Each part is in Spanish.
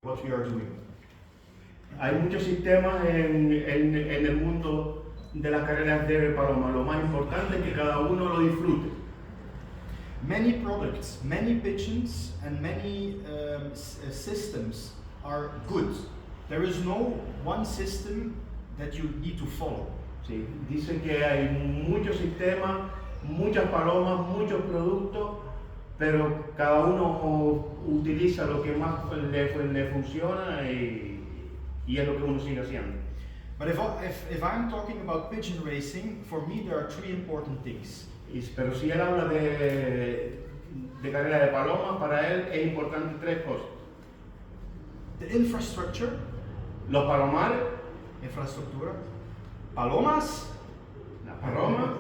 what we are doing. Hay muchos sistemas en el mundo de las carreras de paloma. Lo más importante es que cada uno lo disfrute. Many products, many pigeons, and many systems are good. There is no one system that you need to follow. Sí, dicen que hay muchos sistemas, muchas palomas, muchos productos, pero cada uno utiliza lo que más le funciona y es lo que uno sigue haciendo. But if I'm talking about pigeon racing, for me there are three important things. Pero si él habla de carrera de palomas, para él es importante tres cosas. The infrastructure, Los palomares, infraestructura, palomas, las palomas,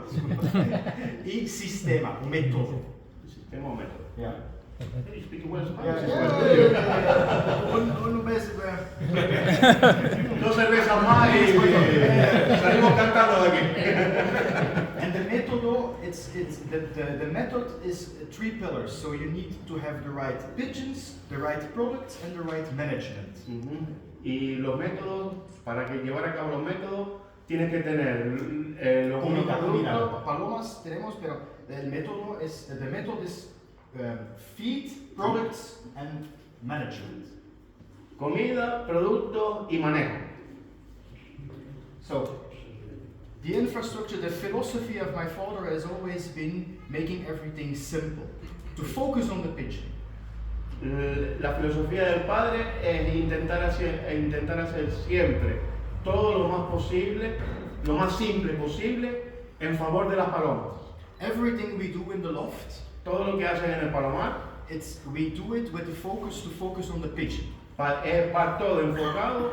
y sistema, método. sistema o método. Yeah. You speak well Yeah, Spanish. Uno vez, Dos cervezas más y salimos cantando de aquí. And the método, the method is three pillars. So you need to have the right pigeons, the right products, and the right management. Y los métodos, para que llevar a cabo los métodos, tienes que tener los productos. Palomas tenemos, pero the method is feed, products, and management. Comida, productos y manejo. So, the infrastructure, the philosophy of my father has always been making everything simple, to focus on the pigeon. La filosofía del padre es intentar hacer siempre todo lo más posible, lo más simple posible, en favor de las palomas. Everything we do in the loft, Todo lo que hacen en el palomar we do it with the focus to focus on the pigeon. va todo enfocado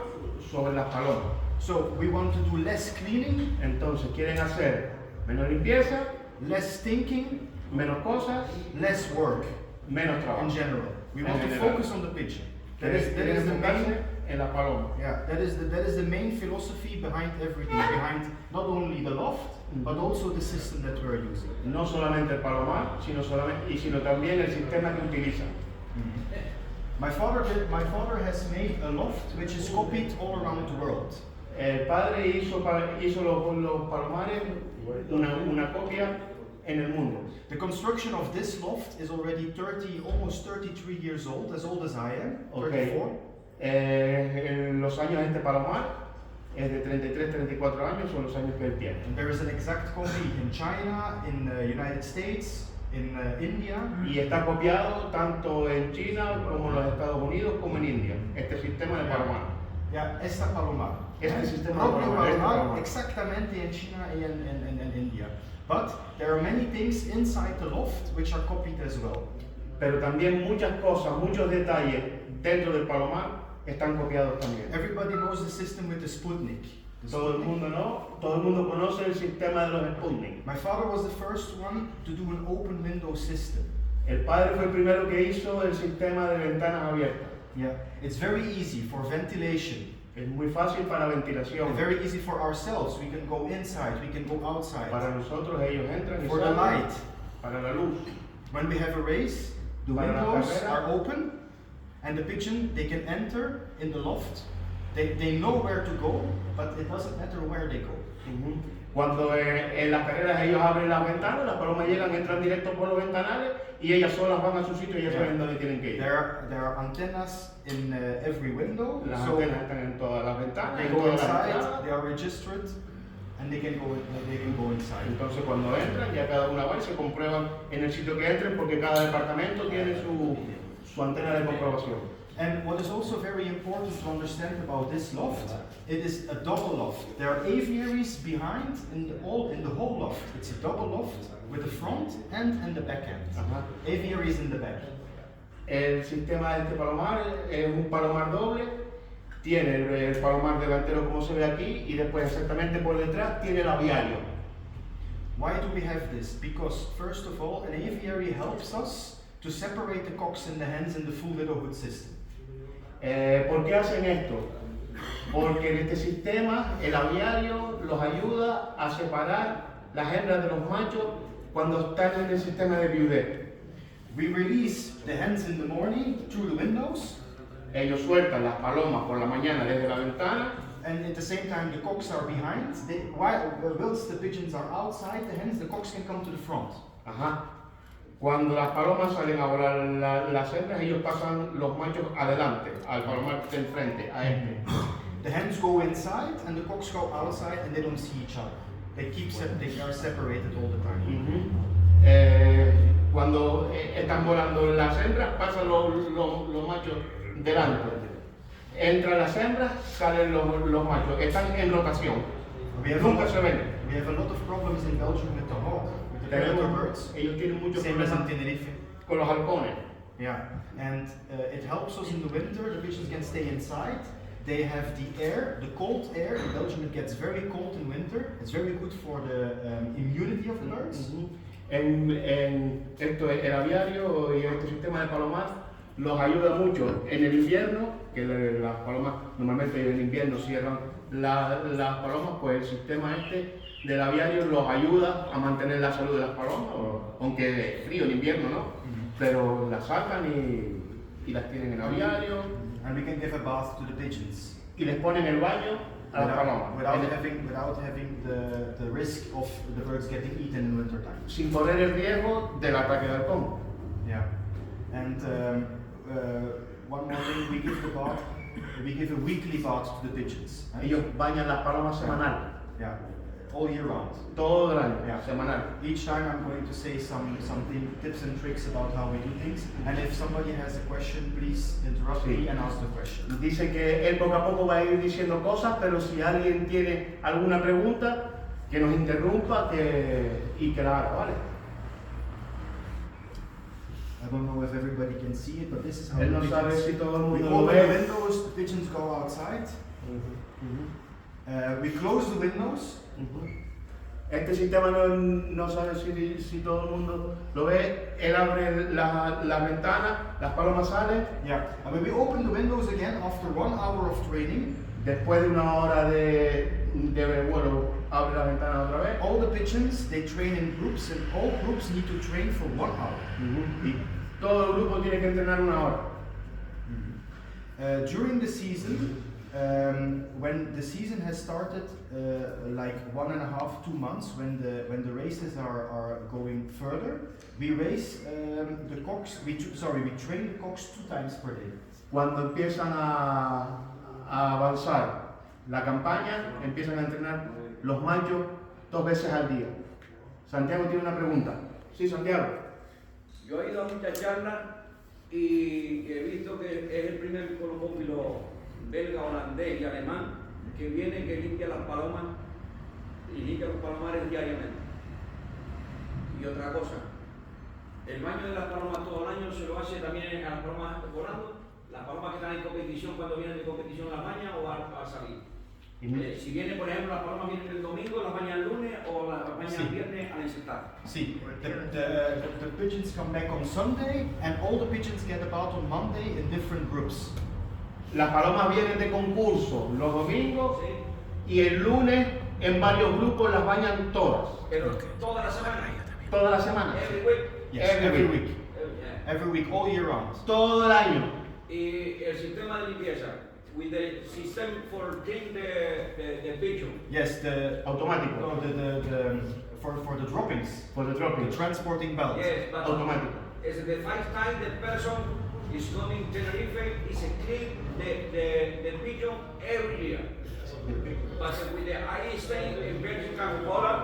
sobre las palomas. So we want to do less cleaning, Entonces quieren hacer menos limpieza, less thinking, menos cosas, less work menos in trabajo. general. We En want to general. focus on the pigeon. That Quieren is the enfocarse main. en las palomas. Yeah, that is the main philosophy behind everything, behind not only the loft, but also the system that we're using. No solamente el palomar, sino también el sistema que utilizan. My father has made a loft which is copied all around the world. El padre hizo los palomares una copia en el mundo. The construction of this loft is already almost 33 years old as I am, 34. En los años de este palomar es de 33, 34 años, son los años que él tiene. And there is an exact copy in China, in the United States, in India. Y está copiado tanto en China como en los Estados Unidos como en India, este sistema de palomar. Yeah, esta palomar. Este sistema de Propio palomar, este palomar, palomar. exactamente en China and in India. But there are many things inside the loft which are copied as well. Pero también muchas cosas, muchos detalles dentro del palomar están copiados también. Everybody knows the system with the Sputnik. Todo el mundo conoce el sistema de los Sputnik. My father was the first one to do an open window system. El padre fue el primero que hizo el sistema de ventanas abiertas. Yeah, it's very easy for ventilation. Es muy fácil para ventilación. Very easy for ourselves. We can go inside, we can go outside. Para nosotros ellos entran y For the salen. light. Para la luz. When we have a race, the Para la windows carrera. are open, and the pigeon, they can enter in the loft. They know where to go, but it doesn't matter where they go. Cuando en las carreras ellos abren las ventanas, las palomas llegan, entran directo por los ventanales y ellas solas van a su sitio y ya saben dónde tienen que ir. There are antennas in every window, Las so antenas están en todas las ventanas, they en go todas las inside, entradas. they are registered, and they can go inside. Entonces cuando entran, ya cada una va y se comprueban en el sitio que entren porque cada departamento tiene su antena de comprobación. And what is also very important to understand about this loft, it is a double loft. There are aviaries behind in the whole loft. It's a double loft with the front end and the back end. Aviaries in the back. El sistema de este palomar es un palomar doble, tiene el palomar delantero como se ve aquí y después exactamente por detrás tiene el aviario. Why do we have this? Because first of all, an aviary helps us to separate the cocks and the hens in the full widowhood system. ¿Por qué hacen esto? Porque en este sistema el aviario los ayuda a separar las hembras de los machos cuando están en el sistema de viudez. We release the hens in the morning through the windows. ellos sueltan las palomas por la mañana desde la ventana. And at the same time, the cocks are behind. Whilst the pigeons are outside the hens, the cocks can come to the front. Ajá. Cuando las palomas salen a volar las hembras, ellos pasan los machos adelante, al palomar que está enfrente, a este. The hens go inside and the cocks go outside and they don't see each other. They are separated all the time. Cuando están volando las hembras, pasan los machos delante. Entran las hembras, salen los machos. Están en rotación. Nunca se ven. We have a lot of problems in Belgium with the hawk, with the predator birds. Ellos tienen muchos Same as in problemas Tenerife. con los halcones. Yeah, and it helps us in the winter. The pigeons can stay inside. They have the air, the cold air. In Belgium it gets very cold in winter. It's very good for the immunity of the birds. En esto, el aviario y este sistema de palomar los ayuda mucho en el invierno, que las palomas normalmente en invierno cierran las palomas, pues el sistema este del aviario los ayuda a mantener la salud de las palomas, aunque es frío en invierno, ¿no? Pero las sacan y las tienen en aviario. And we can give a bath to the pigeons. Y les ponen el baño a las palomas. Without having the risk of the birds getting eaten in winter time. Sin correr el riesgo del ataque de halcón. Yeah. And one more thing, we give a weekly bath to the pigeons. Ellos bañan las palomas semanal. Yeah. All year round. Todo el año, Yeah. semanal. Each time I'm going to say some tips and tricks about how we do things. And if somebody has a question, please interrupt me and ask the question. Dice que él poco a poco va a ir diciendo cosas, pero si alguien tiene alguna pregunta, que nos interrumpa y que la haga, ¿vale? I don't know if everybody can see it, but this is how Él no the sabe pigeons- si todo el we mundo lo open the ve. windows, the pigeons go outside. We close the windows. Este sistema no sabe si todo el mundo lo ve. Él abre la ventana, las palomas salen. Yeah. And when we open the windows again after 1 hour of training, Después de una hora de vuelo, abre la ventana otra vez. all the pigeons, they train in groups, and all groups need to train for 1 hour. Y todo el grupo tiene que entrenar una hora. During the season, when the season has started, like 1.5, 2 months, when the races are going further, we race the cocks. We train the cocks 2 times per day. Cuando empiezan a avanzar la campaña, empiezan a entrenar los machos 2 veces al día. Santiago tiene una pregunta. Sí, Santiago. Yo he ido a muchas charlas y he visto que es el primer colombófilo belga, holandés y alemán que viene, que limpia las palomas y limpia los palomares diariamente. Y otra cosa, el baño de las palomas todo el año se lo hace también a las palomas volando. Las palomas que están en competición, cuando vienen de competición, las baña o al salir. Si viene, por ejemplo, las palomas vienen el domingo, las bañan el lunes o las bañan el viernes al insertar. See, the pigeons come back on Sunday, and all the pigeons get about on Monday in different groups. Las palomas vienen de concurso los domingos ¿Sí? y el lunes en varios grupos las bañan todas. Pero toda la semana. Toda la semana. Every week. Yes, Every every week. week. Yeah. Every week, all year round. Todo el año. Y el sistema de limpieza, with the system for clean the pigeon. Yes, the Automático. no, for the droppings, For the dropping. the transporting belt. Yes, but Automático. it's the 5 times the person is coming to Tenerife is a clean the pigeon every year. But with the I stay in Belgium and Holland,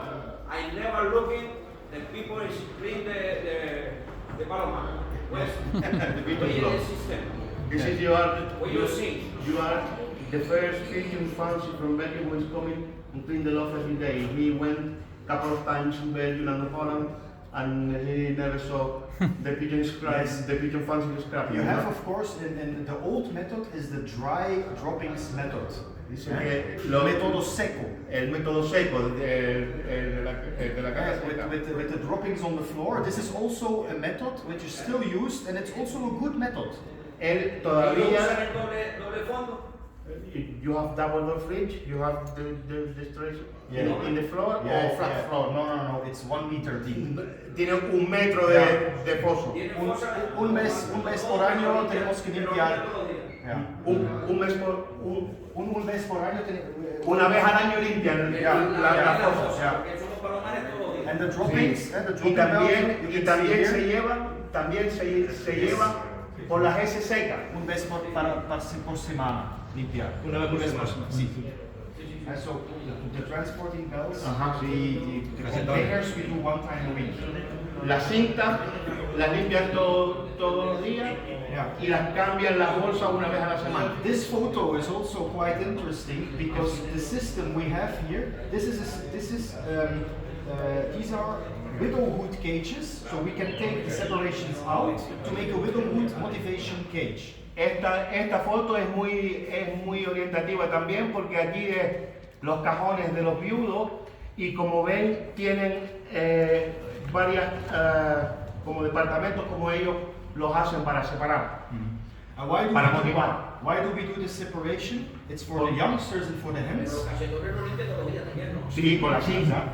I never looking the people is clean the paloma. Well, The pigeon we flock. the system. This is What you see. you are the first pigeon fancy from Belgium who is coming and clean the loft every day. He went a couple of times in Belgium and Holland and he never saw the pigeon scrap, Yes. the pigeon fancy scrap. You have, of course, in the old method is the dry droppings method. Dice Yeah. que Lo método seco. el método seco de la caja seca. With the droppings on the floor. This is also a method which is still used, and it's also a good method. Él ¿Y usan todavía. el doble fondo? You have double door fridge. You have the trays Yeah. in the floor or flat floor. No, it's 1 meter deep. Tiene 1 metro de pozo. ¿Tiene Un fosa? mes por año tenemos que limpiar. Yeah. Un mes por, Un mes por año una vez al año limpian la fosa. Porque son los palomares todos los días. And the droppings, and the Y dropping bells, también, you y can see también se here. llevan, se llevan por las heces secas. Un mes por semana limpiar. Una vez por semana. Sí. And so the transporting bells, Ajá. the containers we do one time a week. Las cintas las limpian todos los días y las cambian las bolsas una vez a la semana. This photo is also quite interesting because the system we have here, these are widowhood cages, so we can take the separations out to make a widowhood motivation cage. Esta foto es muy orientativa también porque aquí es los cajones de los viudos y como ven tienen varias como departamentos como ellos los hacen para separar, para motivar. Why do we do this separation? It's for the youngsters and for the hens. Cachetones lo limpia todos los días también, ¿no? Sí, con la cinta.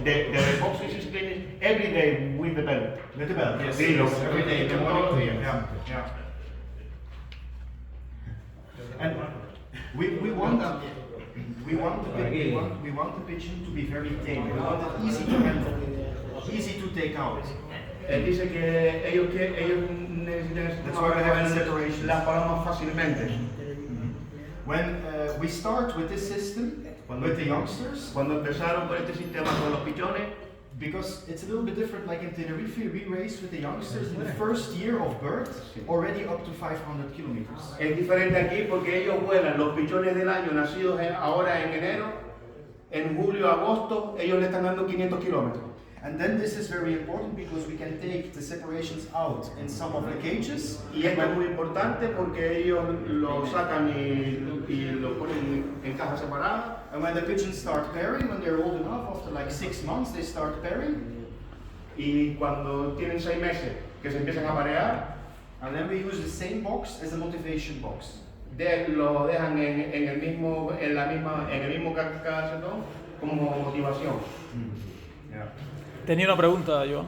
The boxes is cleaned every day with the belt. With the belt, yes. Sí, every day, the morning. Yeah. And we want the pigeon to be very tame. We want it easy to handle, easy to take out. Él dice que ellos necesitan las palomas fácilmente. When we start with this system, with the youngsters, Cuando empezaron con este sistema con los pichones, because it's a little bit different, like in Tenerife, we race with the youngsters in the first year of birth, already up to 500 kilometers. es diferente aquí porque ellos vuelan los pichones del año nacidos ahora en enero, en julio, agosto, ellos le están dando 500 kilómetros. And then this is very important because we can take the separations out in some of the cages. Y esto es muy importante porque ellos lo sacan y lo ponen en cajas separadas. And when the pigeons start pairing, when they're old enough, after like 6 months, they start pairing. Y cuando tienen 6 meses que se empiezan a parear, And then we use the same box as a motivation box. lo dejan en el mismo cachetón como motivación. Yeah. Tenía una pregunta, Joan.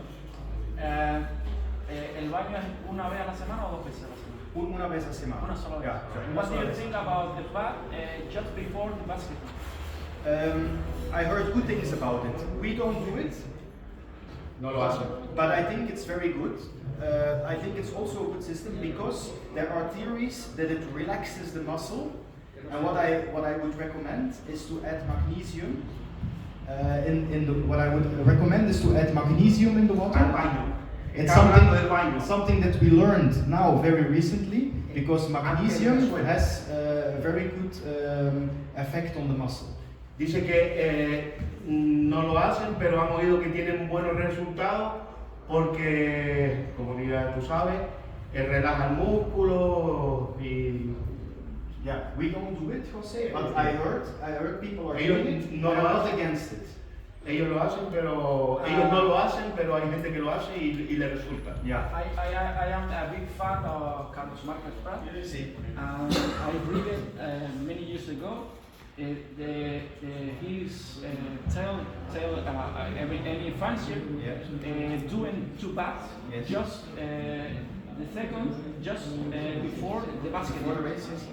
¿El baño es una vez a la semana o 2 veces a la semana? Una vez a semana. Una sola vez. Yeah. What do you think about the bath just before the basket? I heard good things about it. We don't do it. No lo hacen. But I think it's very good. I think it's also a good system because there are theories that it relaxes the muscle. And what I would recommend is to add magnesium. What I would recommend is to add magnesium in the water. Al baño. It's Está hablando del baño. something that we learned now very recently because magnesium has a very good effect on the muscle. Dice que no lo hacen, pero han oído que tienen buenos resultados porque, como ya tú sabes, relaja el músculo y Yeah, we don't do it, Jose, but I heard people are Ellos doing it. no I'm lo not hacen. against it. ellos lo hacen, pero ellos no lo hacen, pero hay gente que lo hace y le resulta. Yeah. I am a big fan of Carlos Marquez Prat. Sí. I read it many years ago. He's any fancier doing 2 baths, Yes. just the second just before the basket. Before the race, yes.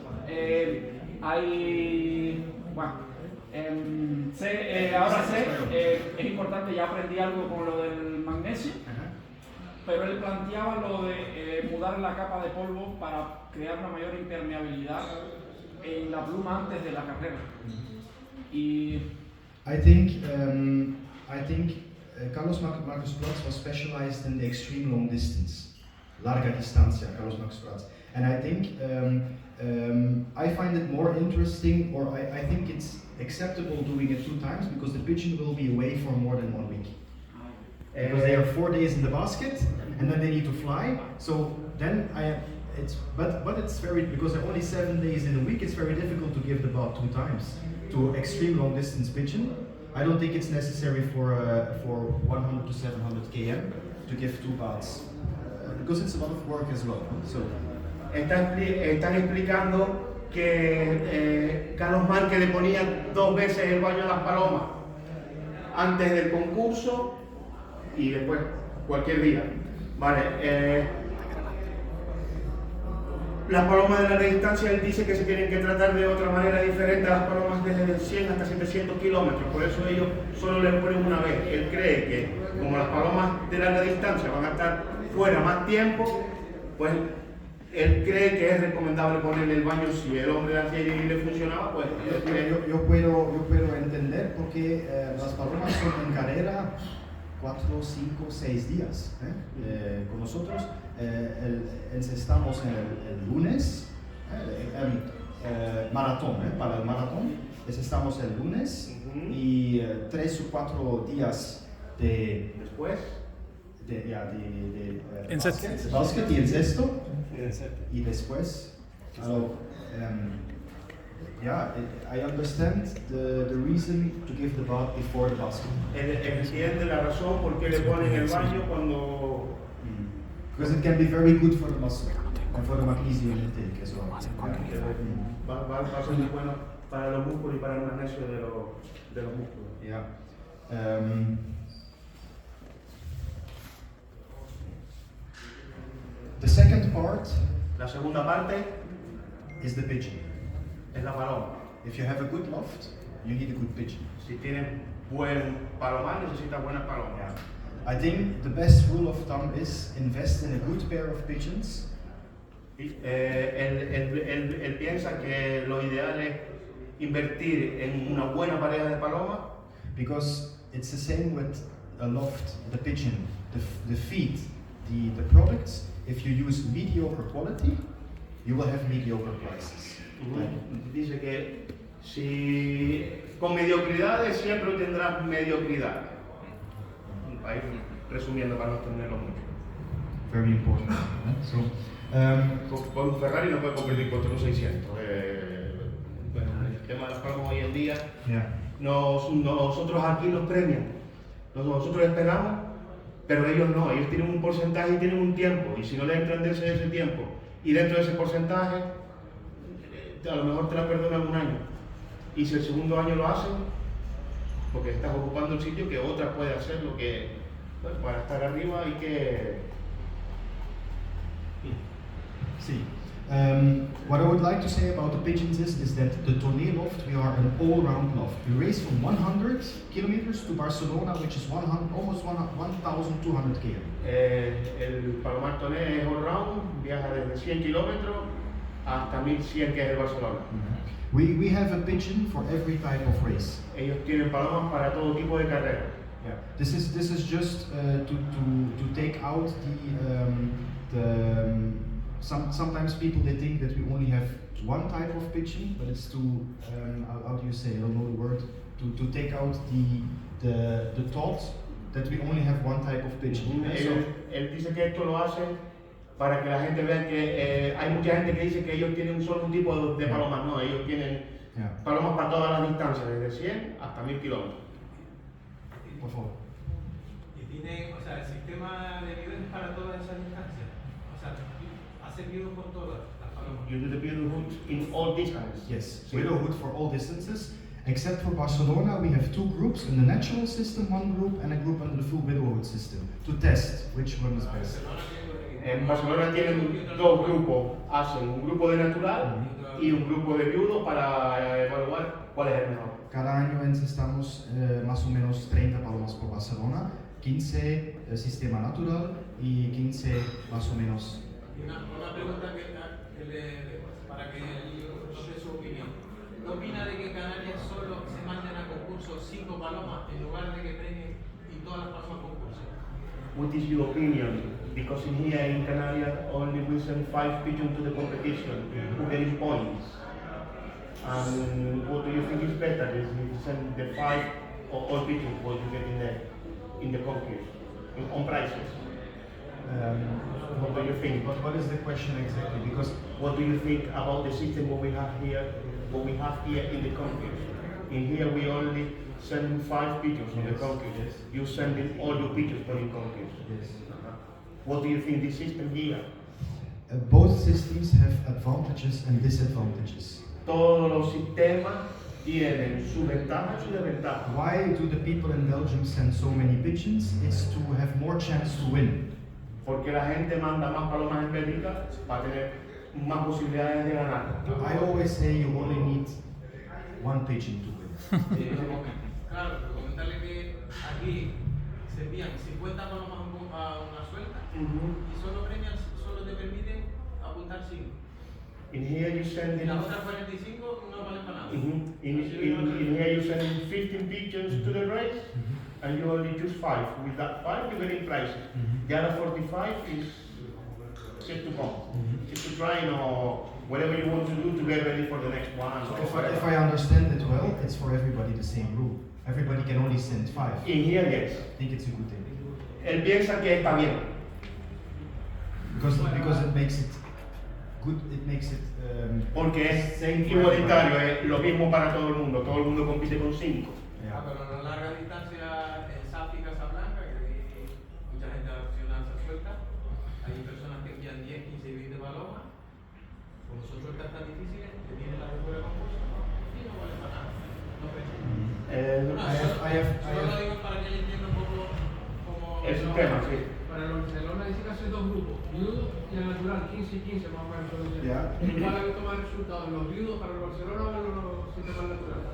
Ahora sé, es importante, ya aprendí algo con lo del magnesio, pero él planteaba lo de mudar la capa de polvo para crear una mayor impermeabilidad en la pluma antes de la carrera. Y I think Carlos Marcus Prats was specialized in the extreme long distance, larga distancia, Carlos Marcus Prats, and I think I find it more interesting, or I think it's acceptable doing it 2 times because the pigeon will be away for more than 1 week. Because they are 4 days in the basket and then they need to fly. So then but it's very, because they're only 7 days in a week, it's very difficult to give the bath 2 times to extreme long distance pigeon. I don't think it's necessary for 100 to 700 km to give 2 baths because it's a lot of work as well. So Están explicando que Carlos Márquez le ponía 2 veces el baño a las palomas antes del concurso y después cualquier día. Vale. Las palomas de larga distancia, él dice que se tienen que tratar de otra manera diferente a las palomas desde 100 hasta 700 kilómetros, por eso ellos solo le ponen una vez. Él cree que como las palomas de larga distancia van a estar fuera más tiempo, pues él cree que es recomendable ponerle el baño. Si el hombre hacía y le funcionaba, pues yo puedo entender porque las palomas son en carrera 4, 5, 6 días. Con nosotros estamos el lunes, maratón, para el maratón, estamos el lunes y 3 o 4 días después basket y incesto y después. So, I understand the reason to give the bath before the basket. Entiende la razón por qué le ponen el baño cuando. Because it can be very good for the muscle and for the magnesium intake as well. Va a ser muy bueno para los músculos y para el magnesio de los músculos. Yeah. The second part, la segunda parte, is the pigeon. Es la paloma. If you have a good loft, you need a good pigeon. Si tienes buen palomar, necesitas buenas palomas. Yeah. I think the best rule of thumb is invest in a good pair of pigeons. Él piensa que lo ideal es invertir en una buena pareja de palomas. Because it's the same with a loft, the pigeon, the feed, the products. If you use mediocre quality, you will have mediocre prices. Dice que si con mediocridades siempre tendrás mediocridad. Ahí resumiendo para no extenderlo mucho. Very important. So, con un Ferrari no puede competir contra un 600. El tema de las palomas hoy en día, nosotros aquí nos premian. Nosotros esperamos, pero ellos no. Ellos tienen un porcentaje y tienen un tiempo. Y si no le entran dentro de ese tiempo y dentro de ese porcentaje, a lo mejor te la perdonan un año. Y si el segundo año lo hacen, porque estás ocupando el sitio que otra puede hacer lo que, pues, para estar arriba hay que. See, what I would like to say about the pigeons is that the Thoné loft, we are an all-round loft. We race from 100 kilometers to Barcelona, which is almost 1,200 km. El Palomar Thoné es all-round, viaja desde 100 kilómetros hasta 1100, que es el Barcelona. We have a pigeon for every type of race. Ellos tienen palomas para todo tipo de carrera. Yeah. This is just to take out sometimes people they think that we only have one type of pigeon, but it's to how do you say, I don't know the word, to take out the thought that we only have one type of pigeon. Él dice que esto lo hace para que la gente vea que hay mucha gente que dice que ellos tienen solo un tipo de palomas. No, ellos tienen palomas para todas las distancias, desde 100 hasta 1000 kilómetros. Por favor. Y tiene, o sea, el sistema de niveles para todas esas distancias. O sea, hace nido con todas las palomas. You do the widowhood in all distances. Yes, widowhood for all distances. Except for Barcelona, we have 2 groups in the natural system, 1 group and a group under the full widowhood system, to test which one is best. En Barcelona tienen 2 grupos, hacen un grupo de natural y un grupo de viudo para evaluar cuál es el mejor. Cada año encestamos más o menos 30 palomas por Barcelona, 15 sistema natural y 15 más o menos. Una pregunta para que nos dé su opinión. ¿Qué opina de que en Canarias solo se manden a concurso 5 palomas en lugar de que premien y todas las palomas concursen? What is your opinion? Because in here in Canarias only we send 5 pigeons to the competition, who getting points. And what do you think is better? Is you send the 5 or all pigeons what you get in the concurse, on prizes? What do you think? What is the question exactly? Because what do you think about the system what we have here in the concurse? In here we only send 5 pigeons on the concurse. Yes. You send in all your pigeons for your concurse. yes. What do you think the system here? Both systems have advantages and disadvantages. Todos los sistemas tienen su ventaja y su desventaja. Why do the people in Belgium send so many pigeons? It's to have more chance to win. Porque la gente manda más palomas en Bélgica para tener más posibilidades de ganar. I always say you only need one pigeon to win. Claro, pero comentarle que aquí se envían 50 palomas a una suelta y solo te permiten apuntar 5. In here you send Y las otras 45 no valen para nada. in here you send 15 pigeons to the race, and you only choose 5. With that 5 you get in prizes. The other 45 is just to come, just to try, or whatever you want to do to get ready for the next one. So if I understand it well, it's for everybody the same rule. Everybody can only send 5. In here, yes. I think it's a good thing. Él piensa que está bien. Because it makes it good, it makes it Porque es same for igualitario, everybody. es lo mismo para todo el mundo compite con 5. Yeah. Pero en la larga distancia en Safi Casablanca, que mucha gente acciona esa suelta, hay personas que envían 10, 15 y 20 palomas, como son sueltas tan difíciles, que tienen la mejor concurso y no vale para nada. No solo lo digo para que él entienda un poco cómo El sistema, sí. Para el Barcelona dice que hace 2 grupos, viudo y el natural, 15 y 15 más o menos. Yeah. ¿Cuál ha visto más resultados, los viudos para el Barcelona o los sistemas naturales?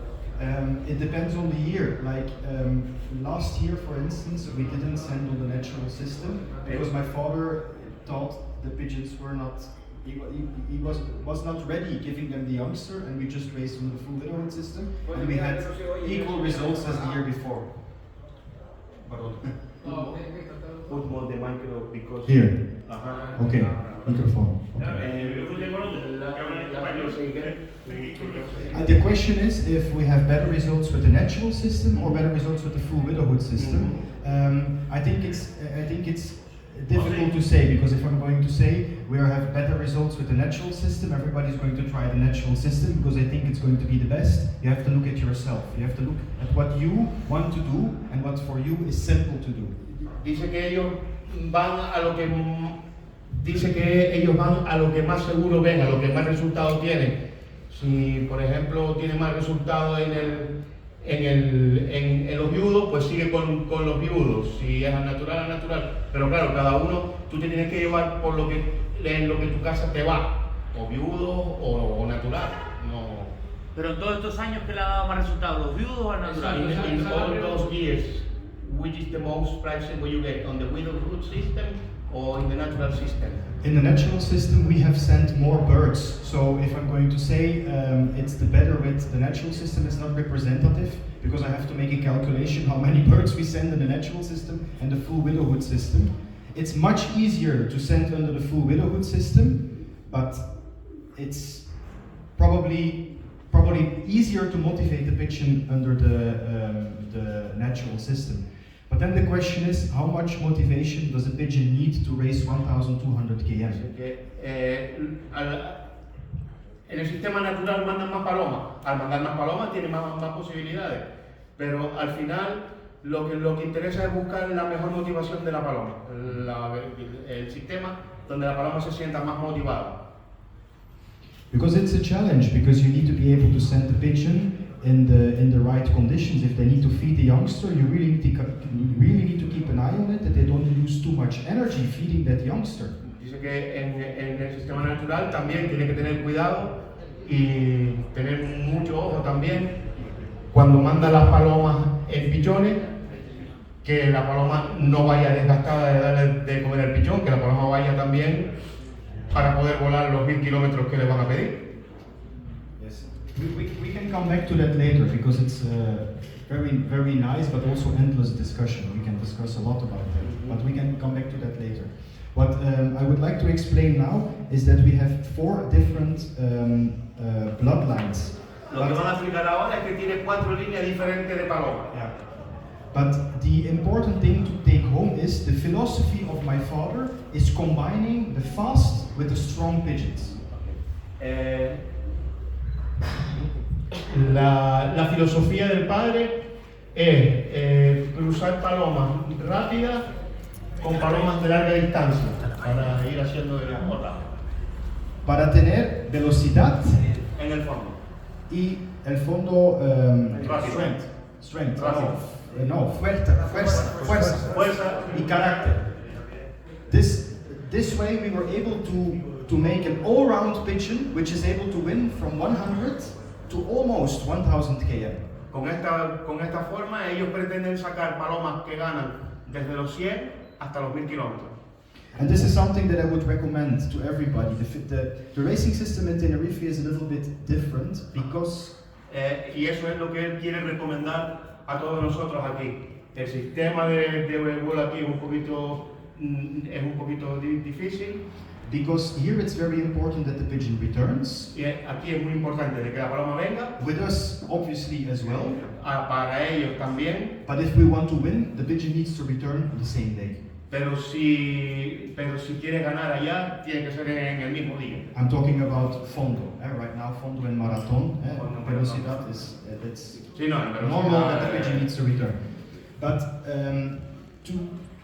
It depends on the year. Like last year, for instance, we didn't send on the natural system because my father thought the pigeons were not. He was not ready giving them the youngster, and we just raised on the full widowhood system, and we had equal results as the year before. Put more the micro because Here. Ajá. Okay. Microphone. The question is if we have better results with the natural system or better results with the full widowhood system. I think it's difficult to say, because if I'm going to say we have better results with the natural system, everybody's going to try the natural system because I think it's going to be the best. You have to look at yourself. You have to look at what you want to do and what for you is simple to do. Dice que ellos van a lo que más seguro ven, a lo que más resultados tienen. Si por ejemplo tiene más resultados en los viudos, pues sigue con los viudos. Si es al natural. Pero claro, cada uno tú te tienes que llevar por lo que tu casa te va, o viudo o natural. No. Pero en todos estos años, ¿qué le ha dado más resultados, los viudos o al natural? In all those years, which is the most prices what you get, on the widowhood system or in the natural system? In the natural system, we have sent more birds. So if I'm going to say it's the better with the natural system, it's not representative, because I have to make a calculation how many birds we send in the natural system and the full widowhood system. It's much easier to send under the full widowhood system, but it's probably easier to motivate the pigeon under the natural system. But then the question is, how much motivation does a pigeon need to raise 1,200 km? En el sistema natural mandan más palomas. Al mandar más palomas tiene más posibilidades. Pero al final lo que interesa es buscar la mejor motivación de la paloma. El sistema donde la paloma se sienta más motivada. Because it's a challenge, because you need to be able to send the pigeon in the right conditions. If they need to feed the youngster, you really need to keep an eye on it, that they don't use too much energy feeding that youngster. Dice que en el sistema natural también tiene que tener cuidado y tener mucho ojo también cuando manda las palomas en pichones, que la paloma no vaya desgastada de darle de comer al pichón, que la paloma vaya también para poder volar los 1000 kilómetros que le van a pedir. Yes, we can come back to that later, because it's very nice, but also endless discussion. We can discuss a lot about that, but we can come back to that later. What I would like to explain now is that we have 4 different bloodlines. Lo que van a explicar ahora es que tiene 4 líneas diferentes de paloma. Yeah. But the important thing to take home is the philosophy of my father is combining the fast with the strong pigeons. La filosofía del padre es cruzar palomas rápidas con palomas de larga distancia para ir haciendo de mejor rápido. Para tener velocidad En el fondo. y el fondo Rápido. strength, Rápido. no, fuerza y carácter. This way we were able to to make an all-round pigeon which is able to win from 100 to almost 1000 km. Con esta forma ellos pretenden sacar palomas que ganan desde los 100 hasta los 1000 kilómetros. And this is something that I would recommend to everybody. The racing system in Tenerife is a little bit different because y eso es lo que él quiere recomendar a todos nosotros aquí. El sistema de vuelo aquí es un poquito difícil. Because here it's very important that the pigeon returns. Y aquí es muy importante de que la paloma venga. With us, obviously, as well. Para ellos también. But if we want to win, the pigeon needs to return the same day. Pero si quieres ganar allá, tiene que ser en el mismo día. I'm talking about fondo. Right now, fondo and marathon. Velocidad is that's normal that the pigeon needs to return. But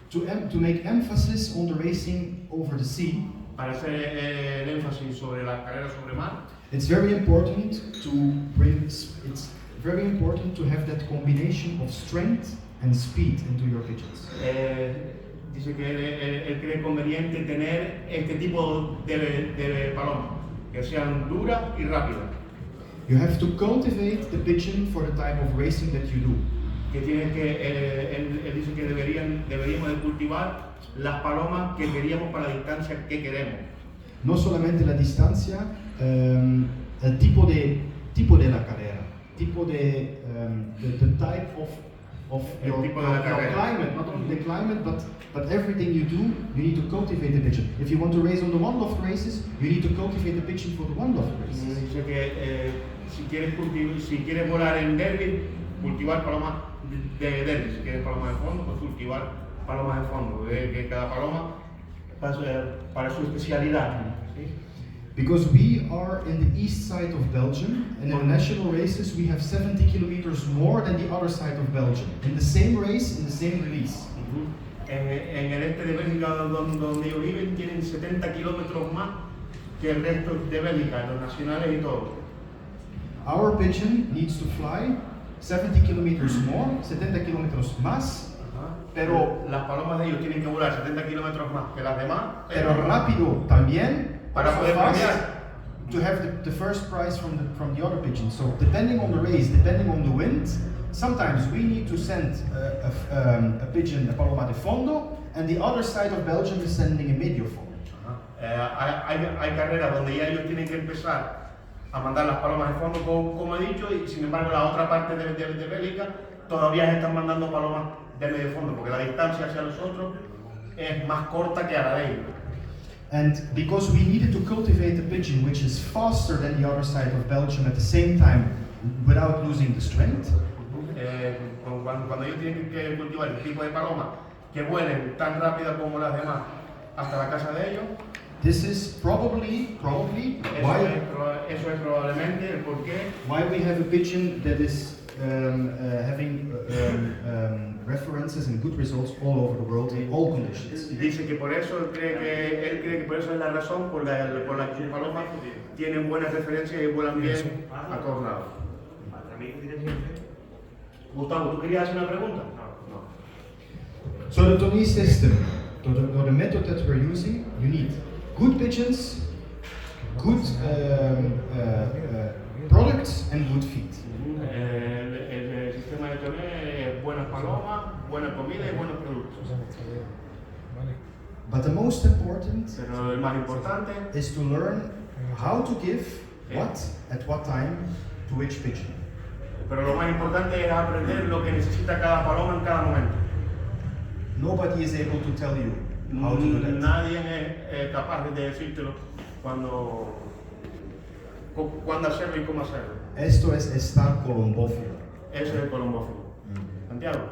to make emphasis on the racing over the sea. Para hacer el énfasis sobre las carreras sobre mar. It's very important to have that combination of strength and speed into your pigeons. Dice que él cree conveniente tener este tipo de palomas, que sean duras y rápidas. You have to cultivate the pigeon for the type of racing that you do. Que tienen que, él dice que deberíamos de cultivar las palomas que queríamos para la distancia que queremos. No solamente la distancia, el tipo de la carrera, the type of your climate, not only the climate, but everything you do, you need to cultivate the pigeon. If you want to race on the one-loft races, you need to cultivate the pigeon for the one-loft races. Dice que si quieres volar en derby, cultivar palomas de derby. Si quieres palomas de fondo, pues cultivar palomas de fondo. Que cada paloma para su especialidad. ¿Sí? Because we are in the east side of Belgium, and in the national races we have 70 kilometers more than the other side of Belgium. In the same race, in the same release. En el este de Bélgica, donde ellos viven, tienen 70 kilómetros más que el resto de Bélgica, los nacionales y todo. Our pigeon needs to fly 70 kilometers more, 70 kilómetros más, pero las palomas de ellos tienen que volar 70 kilómetros más que las demás. Pero rápido también, para poder cambiar. To have the first prize from the other pigeons. So depending on the race, depending on the wind, sometimes we need to send a pigeon, a paloma de fondo, and the other side of Belgium is sending a medio fondo. Hay carreras donde ya ellos tienen que empezar a mandar las palomas de fondo, como he dicho, y sin embargo la otra parte de Bélgica todavía están mandando palomas de medio fondo, porque la distancia hacia nosotros es más corta que a la de ellos. And because we needed to cultivate a pigeon which is faster than the other side of Belgium at the same time, without losing the strength. Cuando ellos tienen que cultivar el tipo de paloma que vuelen tan rápida como las demás hasta la casa de ellos. This is probably eso es probablemente el porqué. Why we have a pigeon that is having references and good results all over the world in all conditions. Dice que por eso él cree que por eso es la razón por la que sus palomas tienen buenas referencias y vuelan bien a todos lados. Gustavo, ¿tú querías hacer una pregunta? No. So the Thoné system, the method that we're using, you need good pigeons, good products and good feed. El sistema de Thoné es buenas palomas, buena comida y buenos productos. But the most important Pero el más importante is to learn how to give what at what time to which pigeon. Pero lo más importante es aprender lo que necesita cada paloma en cada momento. Nobody is able to tell you how to do that. Nadie es capaz de decírtelo cuándo hacerlo y cómo hacerlo. Esto es estar colombófilo. Eso es el colombófilo. Santiago.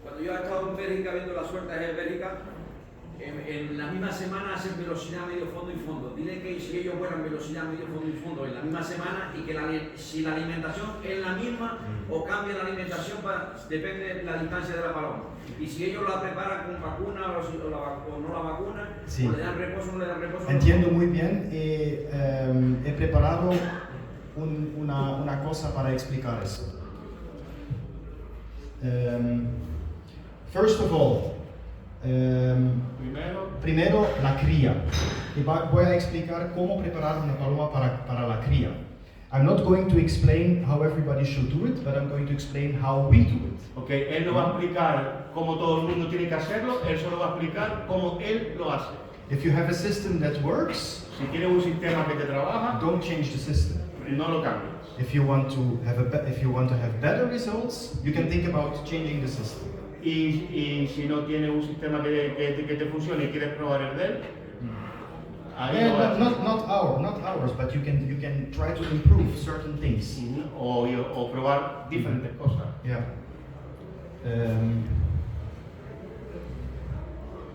Cuando yo he estado en Bélgica viendo las suertes en Bélgica, en la misma semana hacen velocidad medio fondo y fondo. Dile que si ellos vuelan velocidad medio fondo y fondo en la misma semana y que si la alimentación es la misma o cambia la alimentación, depende de la distancia de la paloma. Y si ellos la preparan con vacuna o no la vacuna, sí. O le dan reposo o no le dan reposo. Entiendo muy bien. He preparado una cosa para explicar eso. First of all, primero la cría. Y voy a explicar cómo preparar una paloma para la cría. I'm not going to explain how everybody should do it, but I'm going to explain how we do it. Okay, él no va a explicar cómo todo el mundo tiene que hacerlo, él solo va a explicar cómo él lo hace. If you have a system that works, Si tienes un sistema que te trabaja, don't change the system. no lo cambies. If you want to have better results, you can think about changing the system. Y si no tienes un sistema que te funcione y quieres probar el de él, ahí Yeah, lo vas a hacer. not ours, but you can try to improve certain things. O probar diferentes cosas. Yeah.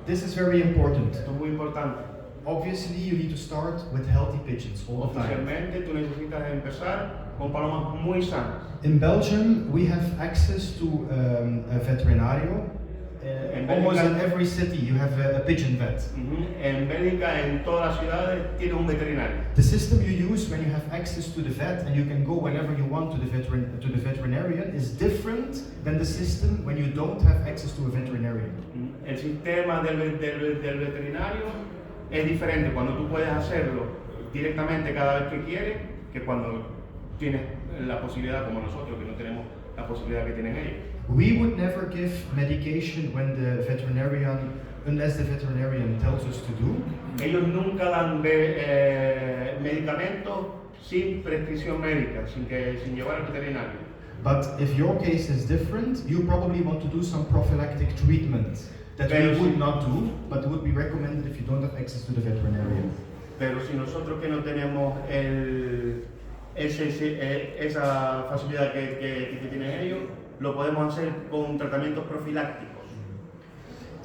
This is very important. Esto es muy importante. Obviously, you need to start with healthy pigeons all the time. Oficialmente tú necesitas empezar con palomas muy sanas. In Belgium, we have access to a veterinario. Almost in every city, you have a pigeon vet. En Bélgica, en todas las ciudades, tienes un veterinario. The system you use when you have access to the vet and you can go whenever you want to the veterinarian is different than the system when you don't have access to a veterinarian. El sistema del veterinario es diferente cuando tú puedes hacerlo directamente cada vez que quieres que cuando tienes la posibilidad como nosotros que no tenemos la posibilidad que tienen ellos. We would never give medication when the veterinarian, unless the veterinarian tells us to do. Ellos nunca dan medicamentos sin prescripción médica, sin llevar al veterinario. But if your case is different, you probably want to do some prophylactic treatment that we would not do, but would be recommended if you don't have access to the veterinarian. Pero si nosotros que no tenemos esa facilidad que tienen ellos, lo podemos hacer con tratamientos profilácticos.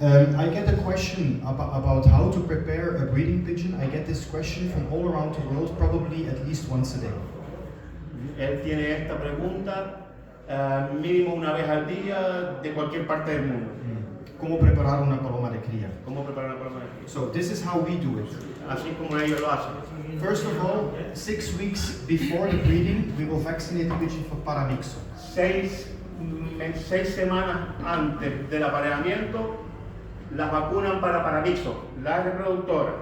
I get a question about how to prepare a breeding pigeon. I get this question from all around the world, probably at least once a day. Él tiene esta pregunta mínimo una vez al día de cualquier parte del mundo. ¿Cómo preparar una paloma de cría? ¿Cómo preparar una paloma de cría? So this is how we do it. Así como ellos lo hacen. First of all, 6 weeks before the breeding, we will vaccinate the pigeon for paramyxo. 6 semanas antes del apareamiento, las vacunan para paramyxo, la reproductora.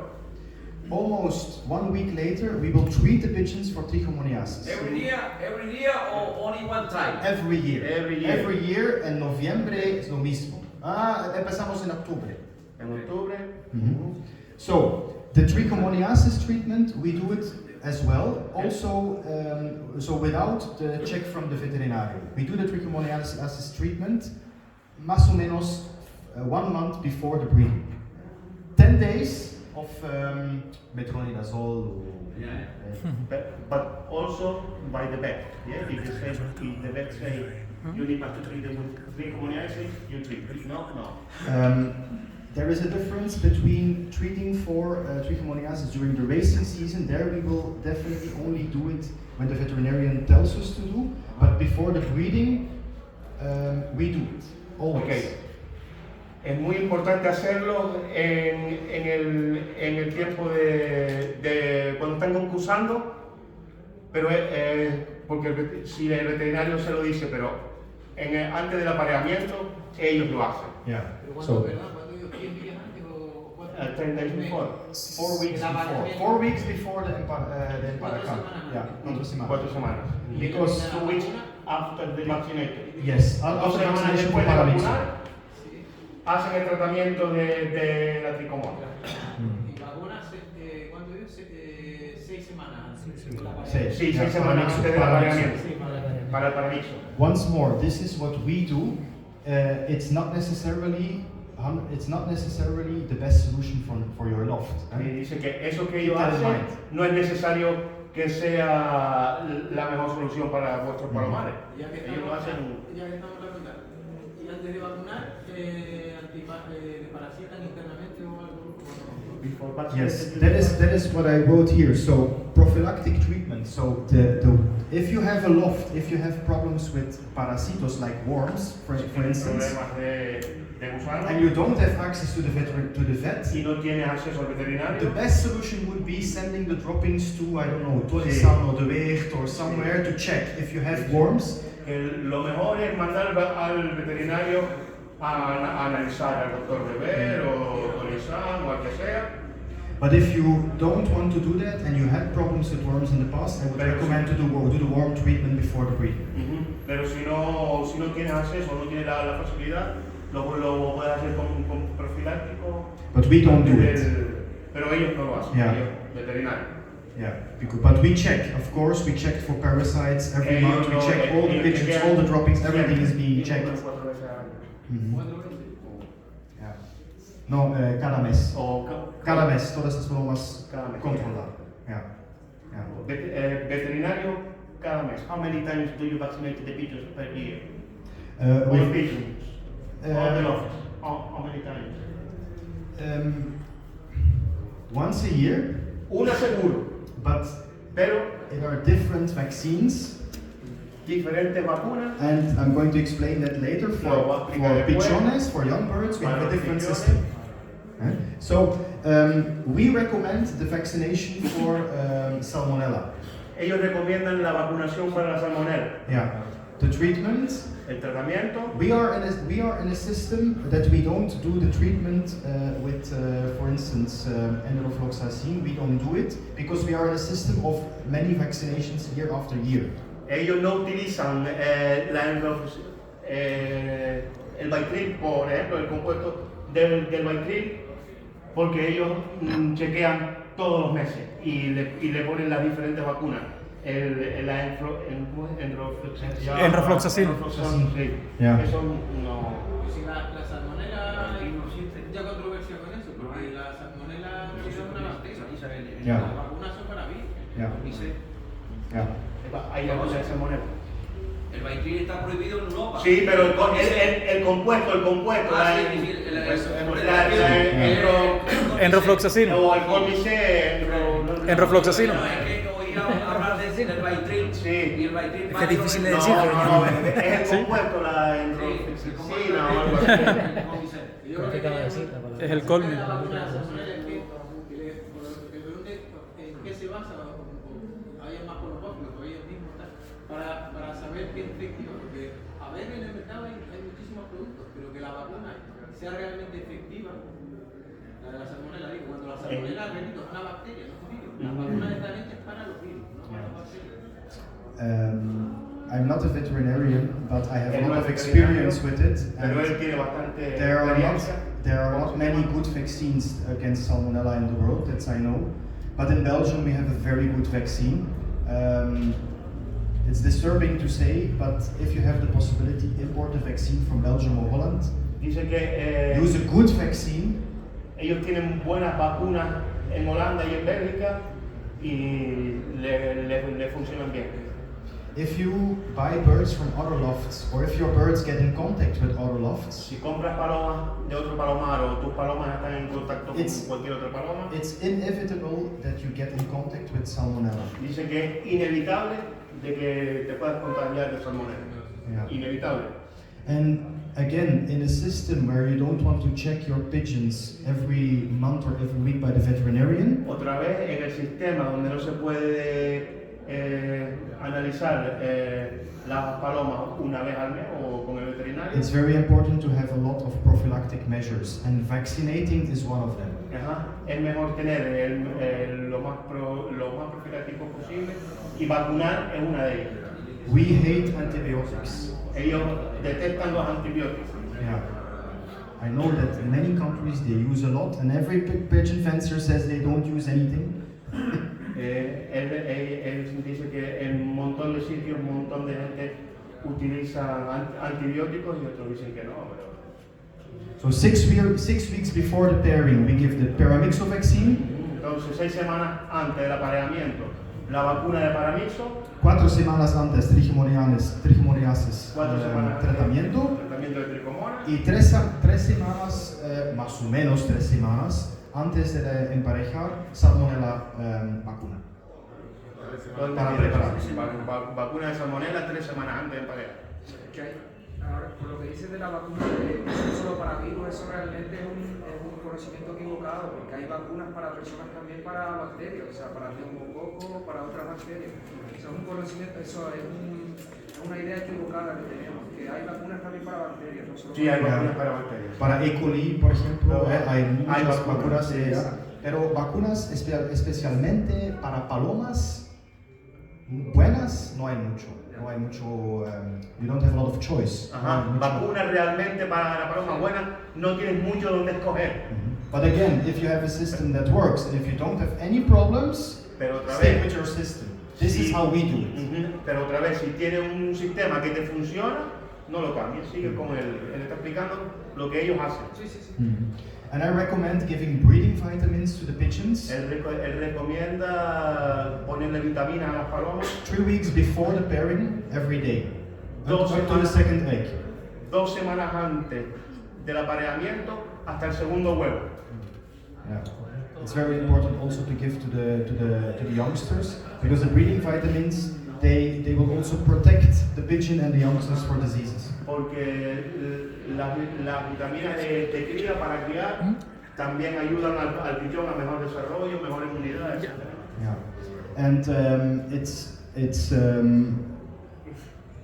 Almost 1 week later, we will treat the pigeons for trichomoniasis. Every year or only one time? Every year. Every year. En noviembre es lo mismo. Empezamos en octubre. En octubre. So, the trichomoniasis treatment, we do it as well. Also, so without the check from the veterinarian. We do the trichomoniasis treatment más o menos 1 month before the breeding. 10 days of metronidazole. But also by the vet. Yeah? If the vet say you need to treat them with trichomoniasis, you treat it. No. There is a difference between treating for trichomoniasis during the racing season. There we will definitely only do it when the veterinarian tells us to do. But before the breeding, we do it always. Okay. Es muy importante hacerlo en el tiempo de cuando están concursando, pero porque si el veterinario se lo dice, pero antes del apareamiento ellos lo hacen. Yeah. ¿Cuándo ellos 10 días antes o 10 days before. 4 weeks before. 4 weeks before the emparacam. Yeah, 4 semanas. 4 semanas. Because 2 weeks after the vaccination. yes, 2 after semanas vaccination for después de paramyxo. vacunar, hacen el tratamiento de la tricomonia. Y vacunas, ¿cuánto digo? 6 semanas antes de la Seis. Sí, 6 Yeah, semanas paramyxo, antes del apareamiento. Sí, para la Para el paramyxo. Once more, this is what we do. It's not necessarily the best solution for your loft. Y dice que eso que ellos Keep that in hacen mind. no es necesario que sea la mejor solución para vuestros palomares. Ya que Ellos lo hacen. estamos hablando, y antes de vacunar, ¿desparasitan internamente o algo? Before Yes, vaccination. that is what I wrote here. So prophylactic treatment. So if you have a loft, if you have problems with parasitos like worms, for instance, Problemas de gusano and you don't have access to the vet, y no tienes acceso al the veterinario, best solution would be sending the droppings to, I don't know, Thoné or De Weert or somewhere to check if you have worms. lo mejor es mandar al veterinario a analizar al doctor Xavier o Thoné o al que sea. But if you don't want to do that and you had problems with worms in the past, I would recommend to do the worm treatment before the breeding. Pero si no tienes acceso, no tienes la facilidad, lo puedes hacer con profiláctico. But we don't do it. Pero ellos no lo hacen, ellos veterinarios. Yeah, but we check, of course, we check for parasites every month, we check all the pigeons, all the droppings, everything is being checked. Yeah. No, cada mes. Cada mes, todas estas bromas controlar. Yeah. Veterinario cada mes. How many times do you vaccinate the pigeons per year? With pigeons. All the office. How many times? Once a year. Una seguro. Pero there are different vaccines. Diferentes vacunas. And I'm going to explain that later. For pichones, for young birds, we have a different system. So we recommend the vaccination for salmonella. Ellos recomiendan la vacunación para la salmonella. Yeah. The treatment. El tratamiento. We are in a system that we don't do the treatment with, for instance, enrofloxacin. We don't do it because we are in a system of many vaccinations year after year. Ellos no utilizan el Vitril, por ejemplo, el compuesto del Vitril, porque ellos chequean todos los meses y le ponen las diferentes vacunas. Enrofloxacin. Sí. Yeah. Eso no. Si la salmonela, hay ya controversia con eso, porque la salmonela no es una bacteria. Yeah. Las vacunas son para virus. Yeah. Yeah. Hay la cosa de salmonela. El Vitril está prohibido en Europa. Sí, pero el compuesto. Enrofloxacin. O el cómice. Enrofloxacin. No, es que oí hablar del Vitril. Sí. Y el Vitril. Es que es difícil de decir. No, es el compuesto, la enrofloxacina o algo así. Yo creo que Es el colmo. la vacuna de salmonela es que en qué se basa, hay más colombófilos que ellos mismos para saber qué es efectivo, porque a ver en el mercado hay muchísimos productos, pero que la vacuna sea realmente efectiva, la de la salmonela, digo, cuando la salmonela, repito, es una bacteria, no es un virus. Las vacunas están hechas para los virus, no para las bacterias. I'm not a veterinarian, but I have a lot of experience with it. Pero él tiene bastante There experiencia. are not many good vaccines against salmonella in the world, that I know. But in Belgium we have a very good vaccine. It's disturbing to say, but if you have the possibility, import a vaccine from Belgium or Holland. Dice que Use a good vaccine. ellos tienen buenas vacunas en Holanda y en Bélgica y le funcionan bien. If you buy birds from other lofts, or if your birds get in contact with other lofts, Si compras palomas de otro palomar o tus palomas están en contacto con It's- cualquier otra paloma, it's inevitable that you get in contact with salmonella. dice que es inevitable de que te puedas contagiar de salmonella. Yeah. Inevitable. And again, in a system where you don't want to check your pigeons every month or every week by the veterinarian, Otra vez en el sistema donde no se puede analizar las palomas una vez al mes o con el veterinario. it's very important to have a lot of prophylactic measures, and vaccinating is one of them. Ajá. Es mejor tener lo más profiláctico posible y vacunar es una de ellas. We hate antibiotics. Ellos detestan los antibióticos. Yeah. I know that in many countries they use a lot, and every pigeon fencer says they don't use anything. Él dice que en un montón de sitios, un montón de gente utiliza antibióticos y otros dicen que no. Pero So 6 weeks before the pairing, we give the paramyxo vaccine. entonces 6 semanas antes del apareamiento, la vacuna de paramyxo. 4 semanas antes, trichomoniasis, 4 semanas tratamiento. Tratamiento de tricomona. Y 3 semanas, más o menos 3 semanas, antes de emparejar, salmonella vacuna. Para preparar. Vacuna de salmonella 3 semanas antes de emparejar. Ahora, por lo que dices de la vacuna de solo para virus, eso realmente es un conocimiento equivocado, porque hay vacunas para personas también para bacterias, o sea, para neumococo, para otras bacterias. O sea, es un conocimiento, eso es una idea equivocada que tenemos, que hay vacunas también para bacterias, no solo Sí, hay para vacunas para bacterias. Para E. coli, por ejemplo, hay muchas vacunas. Pero vacunas especialmente para palomas buenas no hay mucho. No hay mucho, you don't have a lot of choice. Ajá. Vacunas realmente para la paloma buena no tienes mucho donde escoger. But again, if you have a system that works and if you don't have any problems, stay with your system. This is how we do it. Pero otra vez, si tienes un sistema que te funciona, no lo cambies. Sigue con él está explicando lo que ellos hacen. And I recommend giving breeding vitamins to the pigeons. Él recomienda ponerle vitaminas a las palomas 3 weeks before the pairing, every day. Up to the semanas, second egg. 2 semanas antes del apareamiento hasta el segundo huevo. Yeah. It's very important also to give to the youngsters, because the breeding vitamins they will also protect the pigeon and the youngsters for diseases. Porque las vitaminas de cría para criar también ayudan al pichón a mejor desarrollo, mejor inmunidad, etc. Yeah, and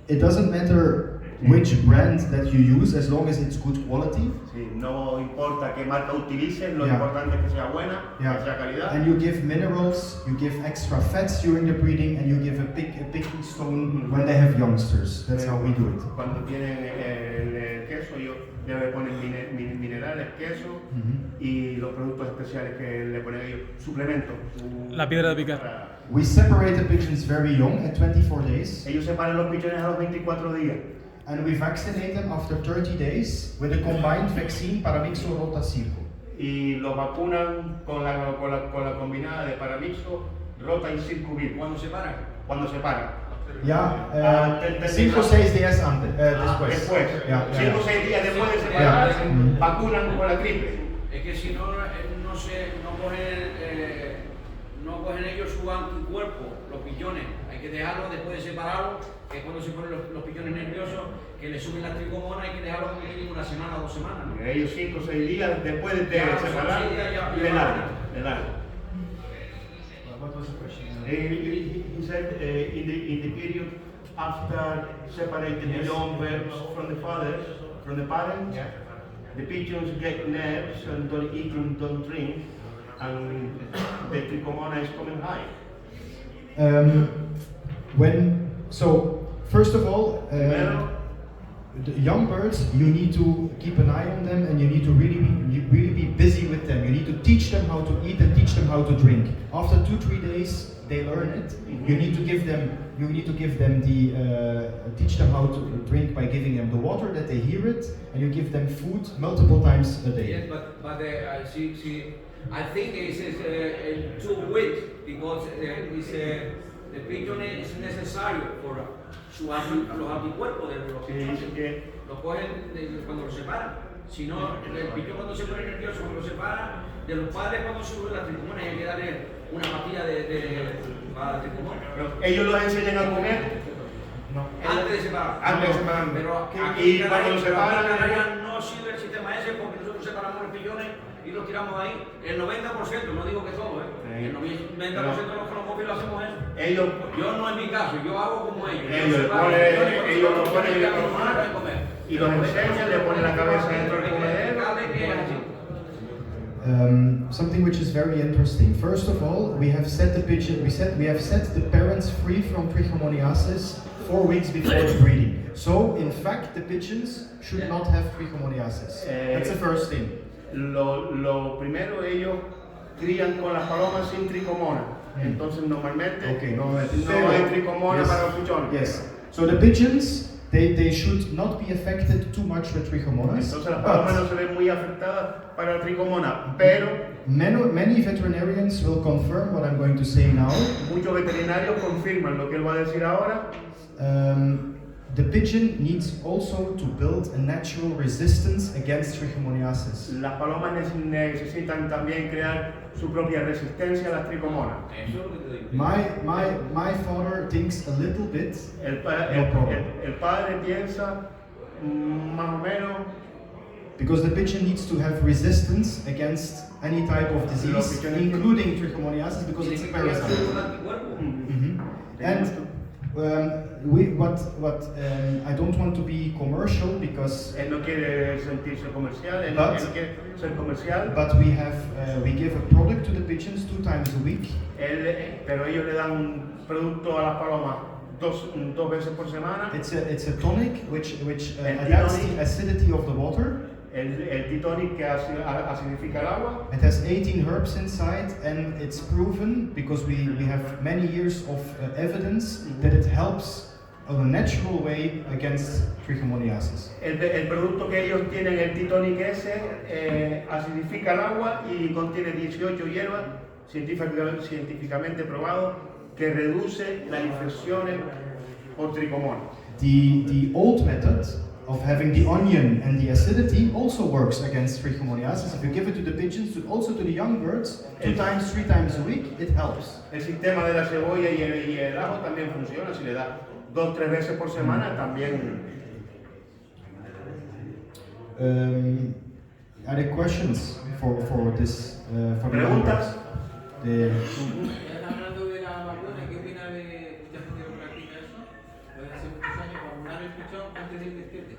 it doesn't matter which brand that you use as long as it's good quality. Sí, no importa qué marca utilices, lo importante es que sea buena, que sea calidad. And you give minerals, you give extra fats during the breeding, and you give a picking stone when they have youngsters. That's how we do it. Cuando tienen el queso, ellos le ponen minerales, queso y los productos especiales que le ponen ellos, suplementos. La piedra de picar. We separate the pigeons very young at 24 days. Ellos separan los pichones a los 24 días. And we vaccinate them after 30 days with a combined vaccine Paramyxo Rotacirco. Y los vacunan con la combinada de Paramyxo, Rota y Circuvir. ¿Cuándo se paran? Cuando se paran. Ya, 5 o 6 días antes, después. Después. 5 o 6 días después de separar, vacunan con la gripe. Es que si no, no cogen ellos su anticuerpo, los pichones. Hay que dejarlos después de separarlos, que es cuando se ponen los pichones nerviosos, que le suben la tricomonas, hay que dejarlos como mínimo 1 semana o 2 semanas. ¿No? Ellos 5 o 6 días después de separar, le largan. What was the question? He said in the period after separating the young birds from the fathers, from the parents, the pigeons get nerves and don't eat and don't drink, and the tricomona is coming high. First of all, the young birds, you need to keep an eye on them, and you need to really be busy with them. You need to teach them how to eat and teach them how to drink. After 2-3 days, they learn it. You need to give them teach them how to drink by giving them the water that they hear it, and you give them food multiple times a day. Yes, but I think it's too weak because the pigeon is necessary for los anticuerpos de los pichones. Los cogen cuando los separan. Si no, el pichón cuando se pone nervioso, cuando lo separa, de los padres cuando suben las tricomonas, hay que darle una pastilla para la tricomona. ¿Ellos los enseñan a comer? No. Antes de separar. Antes de separar. Pero Y cuando los separan, no sirve el sistema ese porque nosotros separamos los pillones y los tiramos ahí. El 90%, no digo que todo, el 90% de los colombófilos hacemos eso. Yo no en mi caso, yo hago como ellos. Ellos lo ponen en la columna y los enseñan, le ponen la cabeza dentro del comedero. Something which is very interesting. First of all, we have set the parents free from trichomoniasis 4 weeks before the breeding. So, in fact, the pigeons should not have trichomoniasis. That's the first thing. Lo primero, ellos crían con las palomas sin tricomona. Entonces, normalmente no hay tricomona para los pichones. Yes. So the pigeons, they should not be affected too much with trichomonas. Entonces las palomas no se ven muy afectadas para la tricomona, pero many veterinarians will confirm what I'm going to say now. Muchos veterinarios confirman lo que él va a decir ahora. The pigeon needs also to build a natural resistance against trichomoniasis. Las palomas necesitan también crear su propia resistencia a las tricomonas. My father thinks a little bit. El padre piensa más o menos. Because the pigeon needs to have resistance against any type of disease, including trichomoniasis, because it's a parasite. I don't want to be commercial because. Él no quiere sentirse comercial, él no quiere ser comercial. But we give a product to the pigeons 2 times a week. Pero ellos le dan un producto a las palomas dos veces por semana. It's a tonic which adapts the acidity of the water. El tonic que acidifica el agua. It has 18 herbs inside, and it's proven because we have many years of evidence that it helps in a natural way against trichomoniasis. El producto que ellos tienen, el tonic ese, acidifica el agua y contiene 18 hierbas científicamente probado que reduce las infecciones por tricomonas. The old method of having the onion and the acidity also works against trichomoniasis. If you give it to the pigeons, also to the young birds, 2 times, 3 times a week, it helps. El sistema de la cebolla y el ajo también funciona. Si le da 2-3 veces por semana, también. Are there questions for this? For ¿Preguntas? Hablando de la vacuna, ¿qué opina de mucha gente que practica eso? Desde hace muchos años vacunar el pichón antes del destete.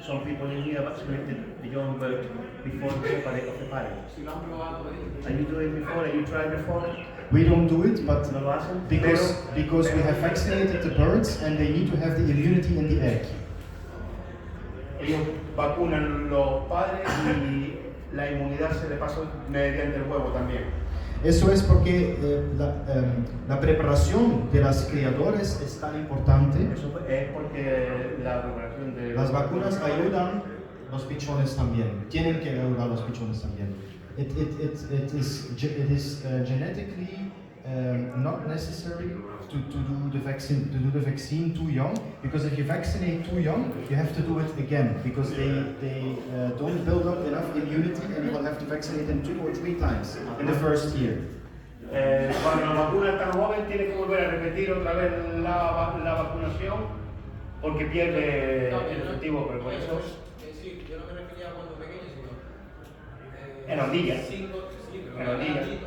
Some people in here vaccinated the young bird before the separate of the parent. Si lo han probado ellos. Are you doing it before? Are you trying before? We don't do it, but No lo hacen. because we have vaccinated the birds and they need to have the immunity in the egg. Ellos vacunan los padres y la inmunidad se le pasa mediante el huevo también. Eso es porque la preparación de las criadores es tan importante. Eso es porque la preparación de Las vacunas ayudan a los pichones también. Tienen que ayudar a los pichones también. It is genetically not necessary to do the vaccine too young, because if you vaccinate too young, you have to do it again because they don't build up enough immunity, and you will have to vaccinate them 2 or 3 times in the first year. Cuando la vacuna es tan joven, tiene que volver a repetir otra vez la vacunación porque pierde el efectivo, pero por eso. Sí, yo no me refería a cuando pequeño, sino. En los días. 5 días antes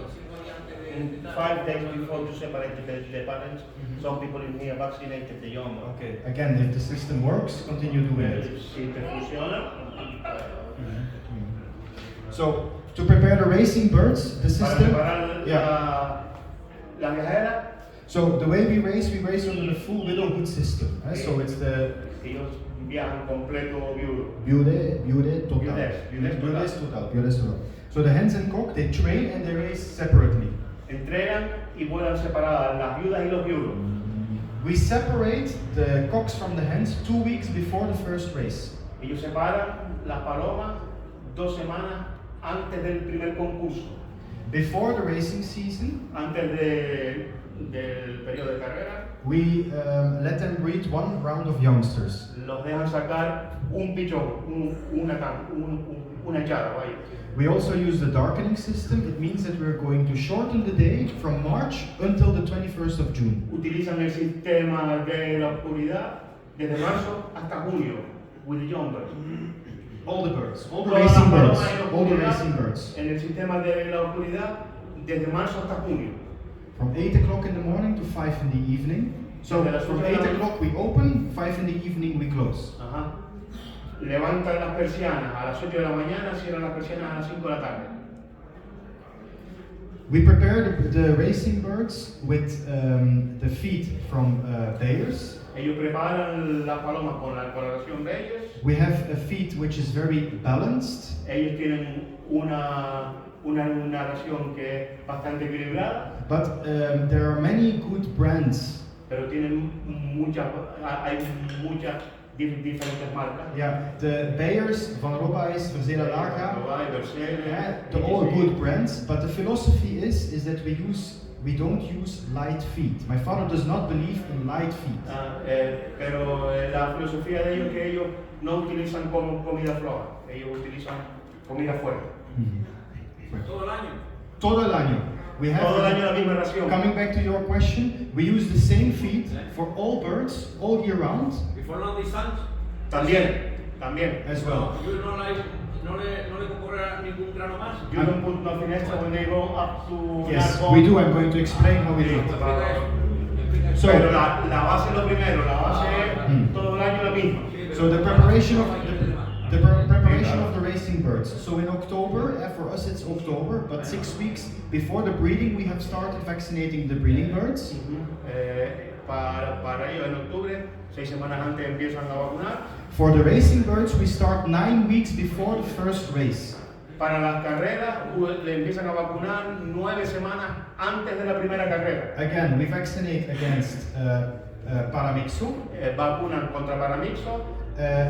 de. 5 days before to separate the parents, some people in here vaccinated the young. Okay. Again, if the system works, continue doing it. Si te funciona. So, to prepare the racing birds, the Para system. preparar la viajera. So the way we race under the full widowhood system. So it's the Ellos viajan completo viudo. viude total. Viudes total. So the hens and cock, they train and they race separately. Entrenan y vuelan separadas las viudas y los viudos. We separate the cocks from the hens 2 weeks before the first race. Ellos separan las palomas 2 semanas antes del primer concurso. Before the racing season, Antes del periodo de carrera, we let them breed 1 round of youngsters. los dejan sacar un pichón, una echada, vaya. We also use the darkening system. It means that we're going to shorten the day from March until the 21st of June. Utilizan el sistema de la oscuridad desde marzo hasta junio, with the young birds. All the birds, all the Todas racing las birds, palomas en all the oscuridad, racing birds. En el sistema de la oscuridad desde marzo hasta junio. From 8 o'clock in the morning to 5 in the evening. So from 8 o'clock we open, 5 in the evening we close. Ajá. Levantan las persianas a las 8 de la mañana, cierran las persianas a las 5 de la tarde. We prepare the racing birds with the feed from Bayers. Ellos preparan las palomas con la ración de ellos. We have a feed which is very balanced. Ellos tienen una ración que es bastante equilibrada. But there are many good brands. Pero hay muchas diferentes marcas. Yeah, the Bayers, Van Robbeis, Verzela Laga, they're all good brands. But the philosophy is that we don't use light feed. My father does not believe in light feed. Pero la filosofía de ellos es que ellos no utilizan comida floja, ellos utilizan comida fuerte. Todo el año. Todo el año. We have Todo el año la misma ración. Coming back to your question, we use the same feed for all birds all year round. Before long distance. También. As well. No le ocurre ningún grano más. You don't put nothing extra when they go up to Yes, we do. I'm going to explain how we do it. Pero la base es lo primero, la base es todo el año lo mismo. So the preparation of preparation of the racing birds. So in October, for us it's October, but 6 weeks before the breeding we have started vaccinating the breeding birds. Para ellos en octubre, 6 semanas antes empiezan a vacunar. For the racing birds we start 9 weeks before the first race. Para las carreras le empiezan a vacunar 9 semanas antes de la primera carrera. Again, we vaccinate against paramyxo. Vacunan contra paramyxo.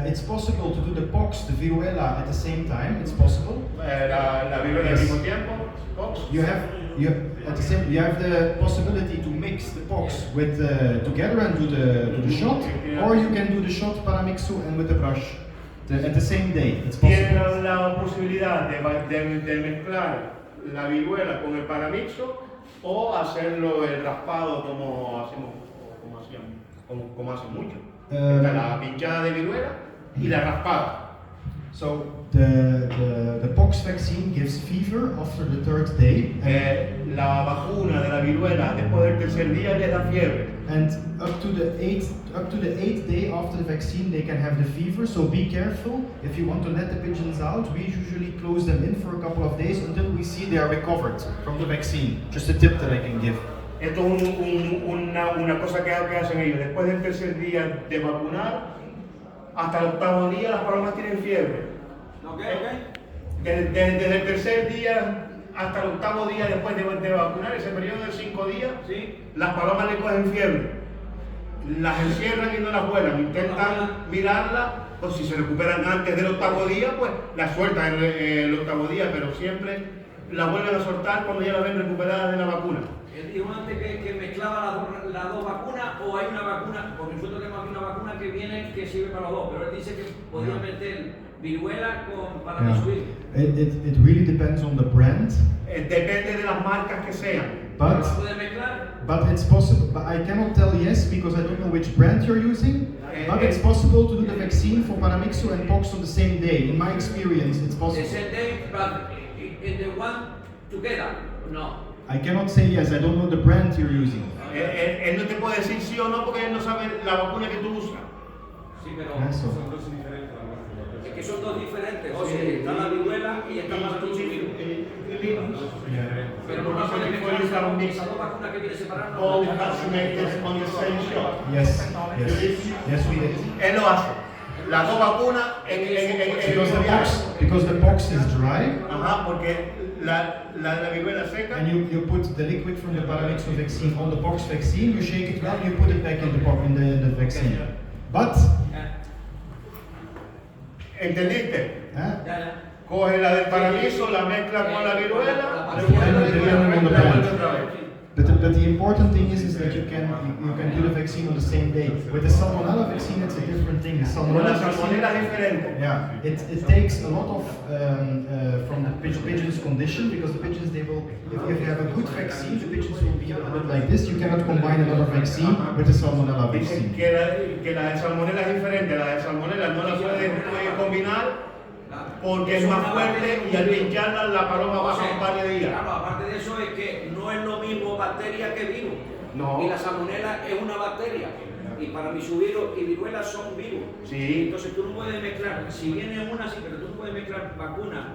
It's possible to do the pox, the viruela at the same time. It's possible. La viruela al mismo tiempo. Pox. You have the possibility to mix the pox with together and do the shot, or you can do the shot paramyxo and with the brush at the same day. It's possible. Tienen la posibilidad de mezclar la viruela con el paramyxo o hacerlo el raspado como hacen mucho. La pinchada de viruela y la raspada. So the pox vaccine gives fever after the 3rd day. La vacuna de la viruela después del tercer día les da fiebre. And up to the 8th day after the vaccine they can have the fever. So be careful if you want to let the pigeons out. We usually close them in for a couple of days until we see they are recovered from the vaccine. Just a tip that I can give. Esto es una cosa que hacen ellos. Después del tercer día de vacunar, hasta el 8º día las palomas tienen fiebre. Desde el tercer día hasta el 8º día después de vacunar, ese periodo de 5 días, las palomas le cogen fiebre. Las encierran y no las vuelan. Intentan mirarlas, pues si se recuperan antes del 8º día, pues las sueltan el 8º día, pero siempre las vuelven a soltar cuando ya las ven recuperadas de la vacuna. Dijo antes que mezclaba las dos vacunas, o hay una vacuna, porque nosotros tenemos aquí una vacuna que sirve para los dos, pero él dice que podía meter viruela para subir. It really depends on the brand. Depende de las marcas que sean. But it's possible. But I cannot tell yes because I don't know which brand you're using. But it's possible to do the vaccine for paramyxo and pox on the same day. In my experience, it's possible. The same day, but in the one together, no. I cannot say yes. I don't know the brand you're using. Él no te puede decir sí o no porque él no sabe la vacuna que tú usas. Sí, pero son dos diferentes. Es que son dos diferentes. O sea, está la viruela y está la virus. Pero no puede mezclar esas dos vacunas que viene separando. All vaccinated on the same shot. Yes, we did. Él lo hace. Las dos vacunas because the box is dry. Ajá, porque la viruela seca. And you put the liquid from the paramyxo vaccine on the box vaccine. You shake it well. You put it back in the vaccine. But ¿entendiste? Coge la del paramyxo, la mezcla con la viruela, But the important thing is that you can do the vaccine on the same day. With the salmonella vaccine, it's a different thing. The salmonella vaccine, yeah, it takes a lot of from the pigeon's condition, because the pigeons, they will, if you have a good vaccine, the pigeons will be a bit like this. You cannot combine another vaccine with the salmonella vaccine. Que la de salmonella es diferente. La de salmonella no la puedes combinar porque es más fuerte y al pincharla la paloma baja un par de días. Claro, aparte de eso es que no es lo mismo bacteria que virus. No. Y la salmonela es una bacteria. Y para mi virus y viruela son virus. Sí. Entonces tú no puedes mezclar, si viene una sí, pero tú no puedes mezclar vacuna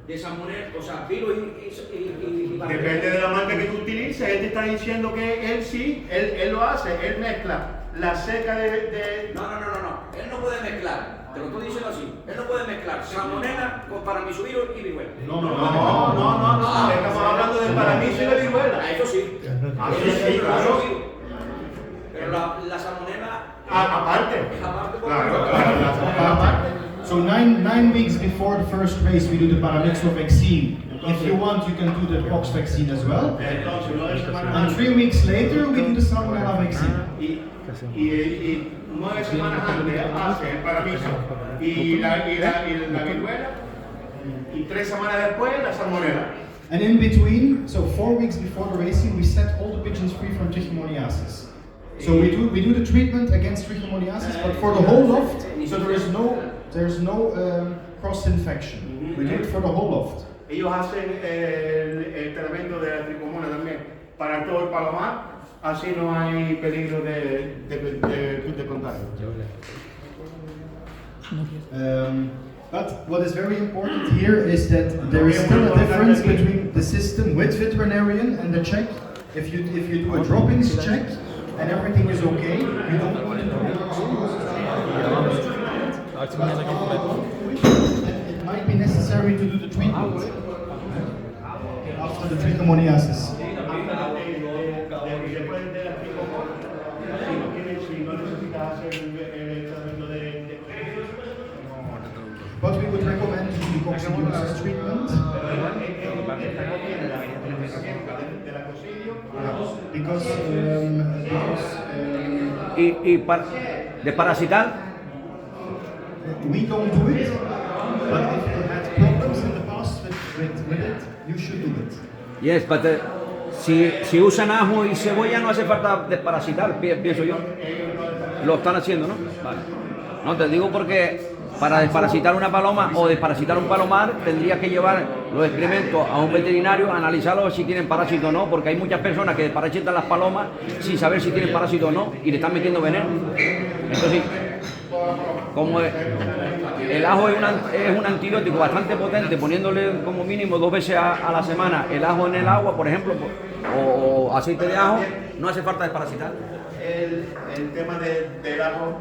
de salmonela, o sea, virus y bacteria. Depende de la marca que tú utilices. Él te está diciendo que él sí, él lo hace, él mezcla la seca de... No. Él no puede mezclar. Te lo estoy diciendo así. Él no puede mezclar salmonela con paramisovirus y viruela. No. Estamos hablando del paramyxo y la viruela. Eso sí. Eso sí, claro. Pero la salmonela. Aparte. Claro. So 9 weeks before the first race, we do the paramyxo vaccine. If you want, you can do the pox vaccine as well. And 3 weeks later, we do the salmonella vaccine. Y 9 semanas antes hace el paramyxo y la viruela, y 3 semanas después la salmonella. And in between, so 4 weeks before the racing, we set all the pigeons free from trichomoniasis. So we do the treatment against trichomoniasis, but for the whole loft, so there's no cross infection. We do it for the whole loft. Ellos hacen el tratamiento de la tricomona también para todo el palomar así no hay peligro de contagio. But what is very important here is that there is still a difference between the system with veterinarian and the check. If you do a droppings check and everything is okay, you don't want to do it might be necessary to do the treatment after the trichomoniasis. But we would recommend the coccidiosis treatment because Desparasitar. we don't do it. But if you had problems in the past with it, you should do it. Yes, but si usan ajo y cebolla no hace falta desparasitar, pienso yo. Lo están haciendo, ¿no? Vale. No, te digo porque para desparasitar una paloma o desparasitar un palomar tendrías que llevar los excrementos a un veterinario, analizarlos si tienen parásito o no, porque hay muchas personas que desparasitan las palomas sin saber si tienen parásito o no y le están metiendo veneno. Entonces, como el ajo es un antibiótico bastante potente, poniéndole como mínimo 2 veces a la semana el ajo en el agua, por ejemplo, o aceite de ajo, no hace falta desparasitar. El tema del ajo,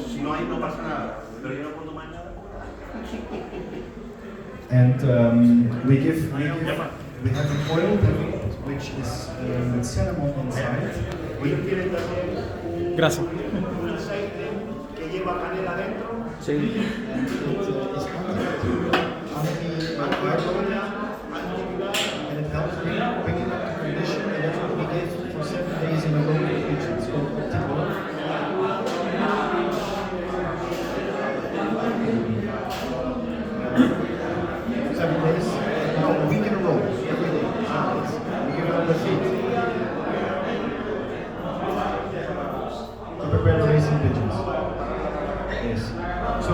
si no hay, no pasa nada, pero yo no puedo tomar nada. And we have an oil which is with cinnamon inside. Gracias. Un aceite que lleva canela dentro. Sí. And it is anti-viral and it helps bringing up the condition, and that's what we give for 7 days in a row to patients. So, 7 days, no, a week in a row, every day. We give it on the feet. To prepare the racing pigeons. Yes. So,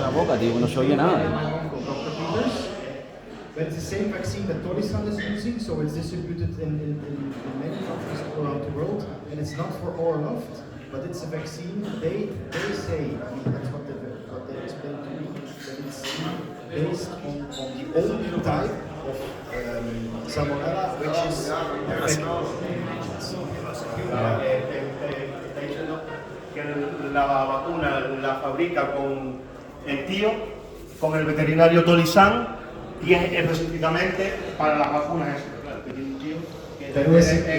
la boca, tío, no se oye nada. But it's the same vaccine that Thoné is using, so it's distributed in many countries all around the world, and it's not for our loft, but it's a vaccine. They say, that's what they explained to me, that it's based on the old type of salmonella, which is que la vacuna la fabrica con el tío, con el veterinario Thoné, y es específicamente para las vacunas esas. Claro, que tiene un tío que es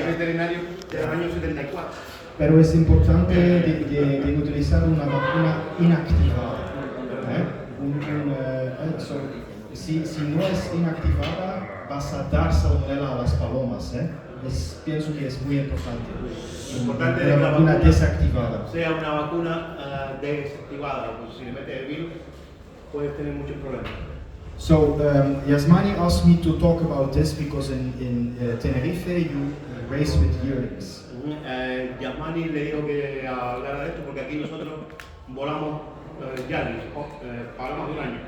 veterinario del año 74. Pero es importante de utilizar una vacuna inactivada. Si no es inactivada, vas a dar salmonella a las palomas. Pienso que es muy importante. Importante una que la vacuna vacuna desactivada. sea una vacuna desactivada, porque si le metes el virus puedes tener muchos problemas. So Yasmani asked me to talk about this because in Tenerife you race with yearlings. Yasmani le dijo que hablara de esto porque aquí nosotros volamos yearlings, palomas de un año.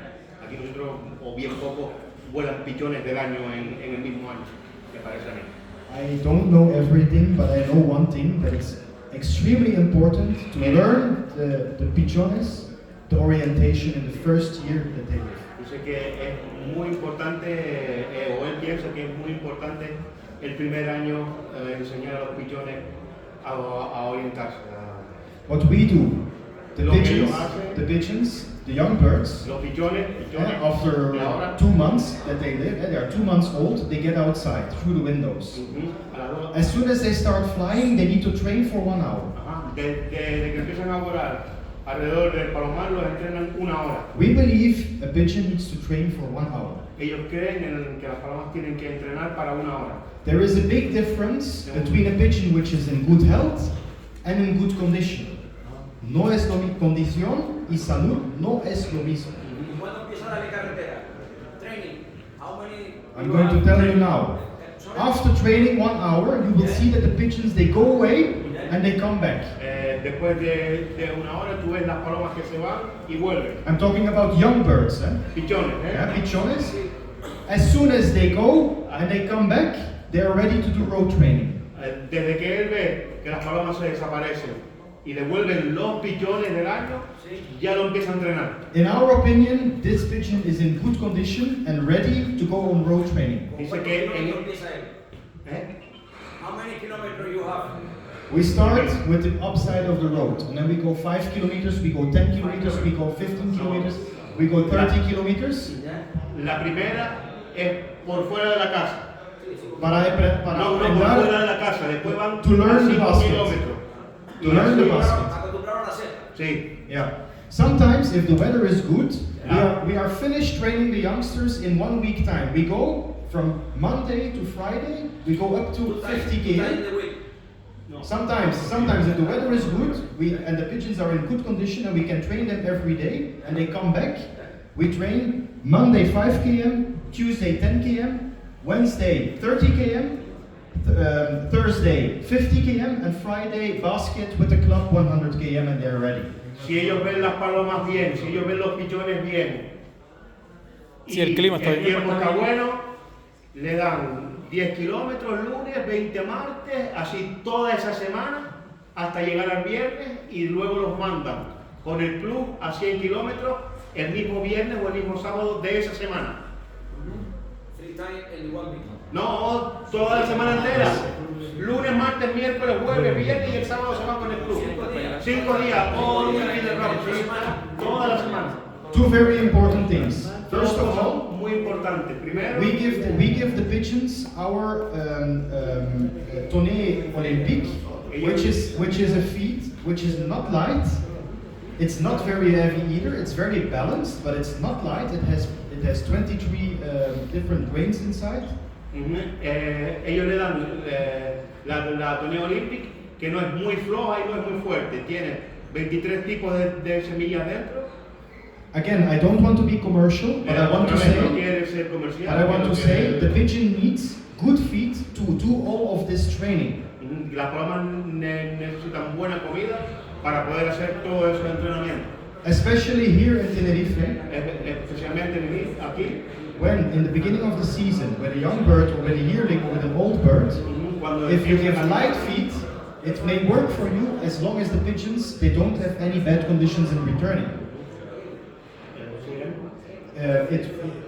Aquí nosotros, o bien poco, vuelan pichones del año en el mismo año, me parece a mí. I don't know everything, but I know one thing, that it's extremely important to learn the pichones, the orientation in the first year that they live. Dice que es muy importante, o él piensa que es muy importante el primer año enseñar a los pichones a orientarse. What we do, the pigeons, the young birds, Los pichones after 2 months that they live, they are 2 months old, they get outside through the windows. As soon as they start flying, they need to train for 1 hour. Desde que empiezan a volar alrededor del palomar los entrenan 1 hora. We believe a pigeon needs to train for 1 hour. Ellos creen que las palomas tienen que entrenar para 1 hora. There is a big difference between a pigeon which is in good health and in good condition. No es lo mismo, condición y salud no es lo mismo. ¿Cuándo empieza a darle carretera? Training. How many I'm going to tell you now. After training 1 hour, you will see that the pigeons, they go away and they come back. Después de una hora tú ves las palomas que se van y vuelven. I'm talking about young birds, Pichones, Yeah, pichones. As soon as they go and they come back, they are ready to do road training. Desde que él ve que las palomas se desaparecen y devuelven los pichones del año, ya lo empieza a entrenar. In our opinion, this pigeon is in good condition and ready to go on road training. Dice que How many kilometers you have? We start with the upside of the road, and then we go 5 kilometers, we go 10 kilometers, we go 15 kilometers, we go 30 kilometers. La primera es por fuera de la casa. Para No, por fuera de la casa. Después van to learn the 5 basket. kilómetros. To learn the basket. Acostumbraron a hacer. Sí. Yeah. Sometimes, if the weather is good, we are finished training the youngsters in 1 week time. We go from Monday to Friday. We go up to 50 km. Sometimes if the weather is good, and the pigeons are in good condition, and we can train them every day, and they come back. We train Monday 5 km, Tuesday 10 km, Wednesday 30 km, Thursday 50 km, and Friday basket with the club 100 km, and they're ready. Si ellos ven las palomas bien, si ellos ven los pichones bien, Si el clima está bien. tiempo está bueno, le dan 10 kilómetros lunes, 20 martes, así toda esa semana, hasta llegar al viernes, y luego los mandan con el club a 100 kilómetros el mismo viernes o el mismo sábado de esa semana. No, toda la semana entera. Lunes, martes, miércoles, jueves, viernes y el sábado se van con el club. 5 días, all week in the road, ¿sí? Toda la semana. Two very important things. First of all, muy importante. Primero, we give the pigeons our Thoné Olympique, which is a feed which is not light. It's not very heavy either. It's very balanced, but it's not light. It has 23 different grains inside. Ellos le dan la Thoné Olympique, que no es muy floja y no es muy fuerte. Tiene 23 tipos de semillas dentro. Again, I don't want to be commercial, but I want to say the pigeon needs good feed to do all of this training. Las palomas necesitan buena comida para poder hacer todo ese entrenamiento. Especially here in Tenerife, Especialmente aquí. when in the beginning of the season, with a young bird or with a yearling or with an old bird, if you give light feed, it may work for you as long as the pigeons, they don't have any bad conditions in returning.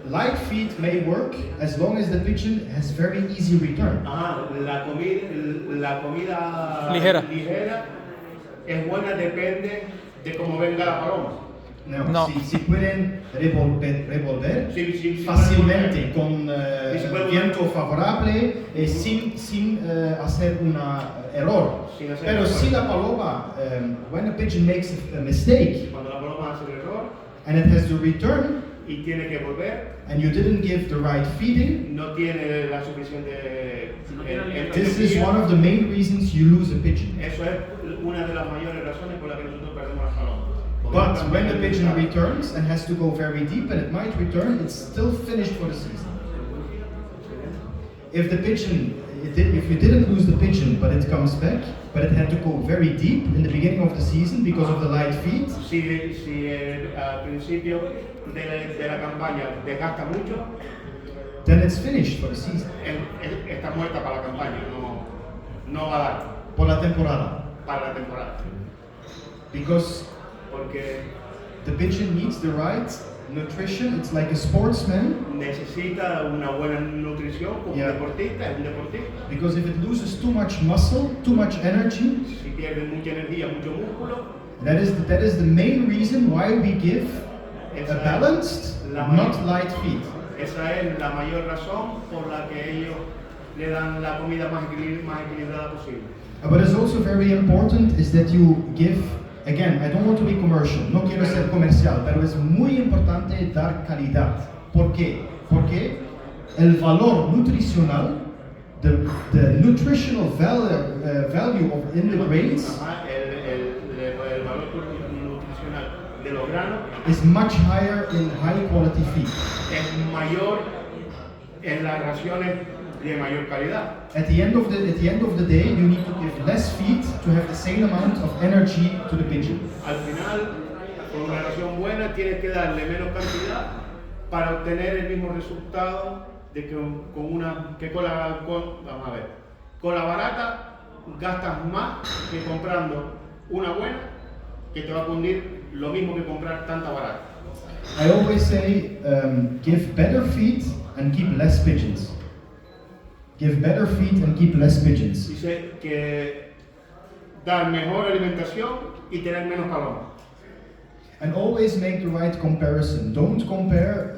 Light feed may work as long as the pigeon has very easy return. La comida Ligera. Es buena, depende de cómo venga la paloma. No. Si pueden revolver Sí, fácilmente con si pueden- viento favorable sin hacer un error. Sin hacer Pero error. si la paloma, when a pigeon makes a mistake Cuando la paloma hace el error and it has to return y tiene que volver, and you didn't give the right feeding, no tiene la suficiente. this is one of the main reasons you lose a pigeon. Eso es una de las mayores razones por las que nosotros perdemos las palomas. But when the pigeon returns and has to go very deep, and it might return, it's still finished for the season. If the pigeon, if you didn't lose the pigeon, but it comes back, but it had to go very deep in the beginning of the season because of the light feed, Si al principio de la campaña desgasta mucho, then it's finished for the season, está muerta para la campaña, no va a dar por la temporada. para la temporada. Because Porque the pigeon needs the right nutrition. It's like a sportsman. necesita una buena nutrición como Yeah. un deportista, es un deportista. Because if it loses too much muscle, too much energy, Si pierde mucha energía, mucho músculo, that is the main reason why we give a esa balanced, es la not mayor- light feed. Esa es la mayor razón por la que ellos le dan la comida más equilibrada posible. But it's also very important is that you give, again, I don't want to be commercial, no quiero ser comercial, pero es muy importante dar calidad. ¿Por qué? Porque el valor nutricional, the nutritional value of in the grains El valor nutricional de los granos is much higher in high quality feed. es mayor en las raciones de mayor calidad. At the end of the day, you need to give less feed to have the same amount of energy to the pigeon. Al final, con una ración buena tienes que darle menos cantidad para obtener el mismo resultado de que con la barata gastas más que comprando una buena, que te va a cundir lo mismo que comprar tanta barata. I always say, give better feed and keep less pigeons. Give better feed and keep less pigeons. Dice que dar mejor alimentación y tener menos palomas. And always make the right comparison. Don't compare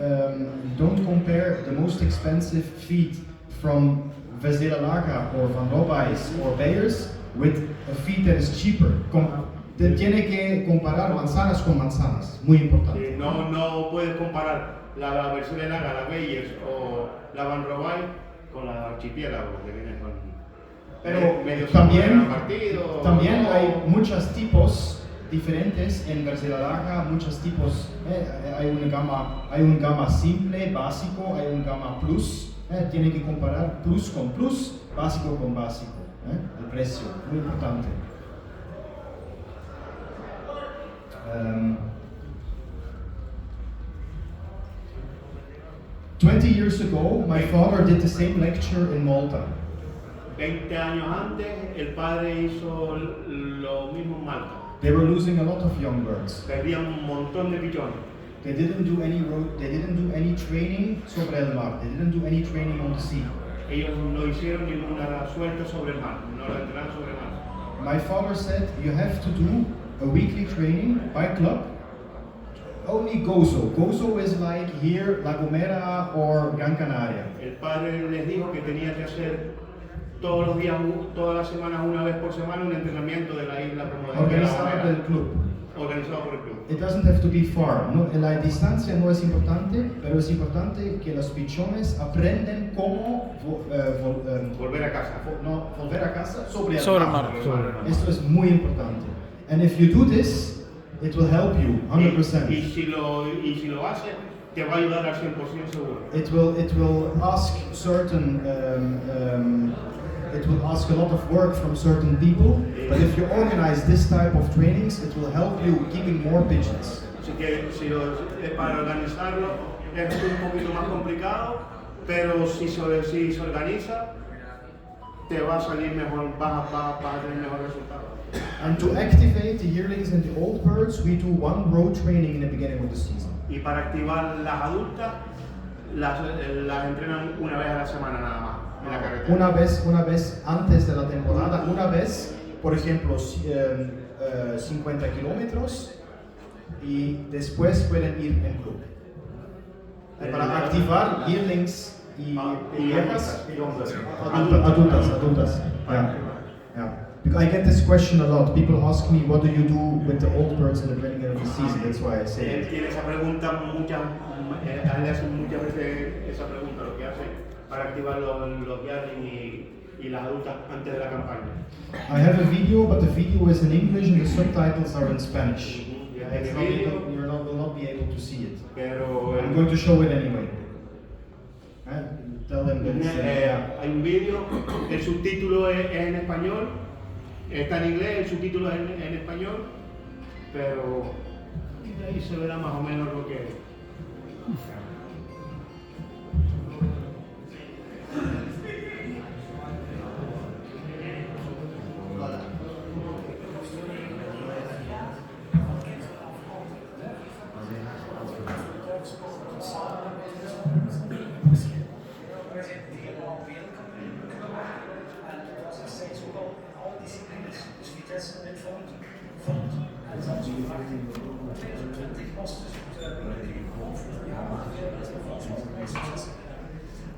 the most expensive feed from Vezela Laga or Van Robijs or Beyers with a feed that is cheaper. Tiene que comparar manzanas con manzanas, muy importante. No puedes comparar la Vezela Laga, la Beyers o la Van Robijs con la archipiélago que viene con Pero también hay muchos tipos diferentes en Vezela Laga, muchos tipos. Hay un gama simple, básico, hay un gama plus. Tiene que comparar plus con plus, básico con básico. El precio, muy importante. 20 years ago, my father did the same lecture in Malta. 20 años antes, el padre hizo lo mismo en Malta. They were losing a lot of young birds. Perdían un montón de pichones. They didn't do any training sobre el mar. They didn't do any training on the sea. Ellos no hicieron ninguna suelta sobre el mar, no lo entrenaron sobre el mar. My father said you have to do a weekly training by club. Only Gozo. Gozo is like here, La Gomera or Gran Canaria. El padre les dijo que tenía que hacer todos los días, todas las semanas, una vez por semana, un entrenamiento de la isla como de Organizado por el club. Organizado por el club. It doesn't have to be far. No, la distancia no es importante, pero es importante que los pichones aprenden cómo volver a casa. Volver a casa sobre el mar. Esto es muy importante. And if you do this, it will help you 100%. Y si lo haces, te va a ayudar al 100% seguro. It will ask certain it will ask a lot of work from certain people, but if you organize this type of trainings, it will help you keeping more pigeons. Así que para organizarlo es un poquito más complicado, pero si se organiza, te va a salir mejor, vas a tener mejor resultado. And to activate the yearlings and the old birds, we do one road training in the beginning of the season. Y para activar las adultas, las entrenan una vez a la semana nada más en la carretera. Una vez antes de la temporada, una vez, por ejemplo, 50 kilómetros y después pueden ir en club. Para activar yearlings y viejas, adultas. Yeah. Because I get this question a lot. People ask me, what do you do with the old birds in the beginning of the season? That's why I say it. Tiene esa pregunta le hacen muchas veces esa pregunta, lo que hace para activar los yearlings y las adultas antes de la campaña. I have a video, but the video is in English and the subtitles are in Spanish. You will not be able to see it. Pero I'm going to show it anyway. Tell them that hay un video, el subtítulo es en español, está en inglés, el subtítulo es en español, pero de ahí se verá más o menos lo que es.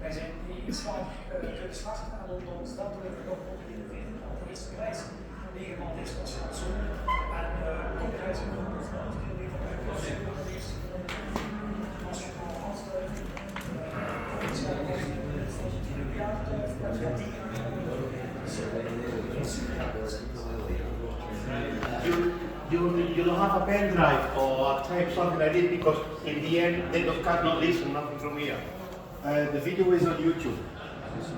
Wij zijn iets vaak kunnen starten en onder ons dat we nog op de eerste prijs 9 maal is pas gaan zoeken. En koprijs en 112 kilometer per klas. Als je nou afsluit, is dat nog een jaar met 10 You don't have a pen drive or a tape, something like this, because in the end they cannot listen nothing from here. The video is on YouTube.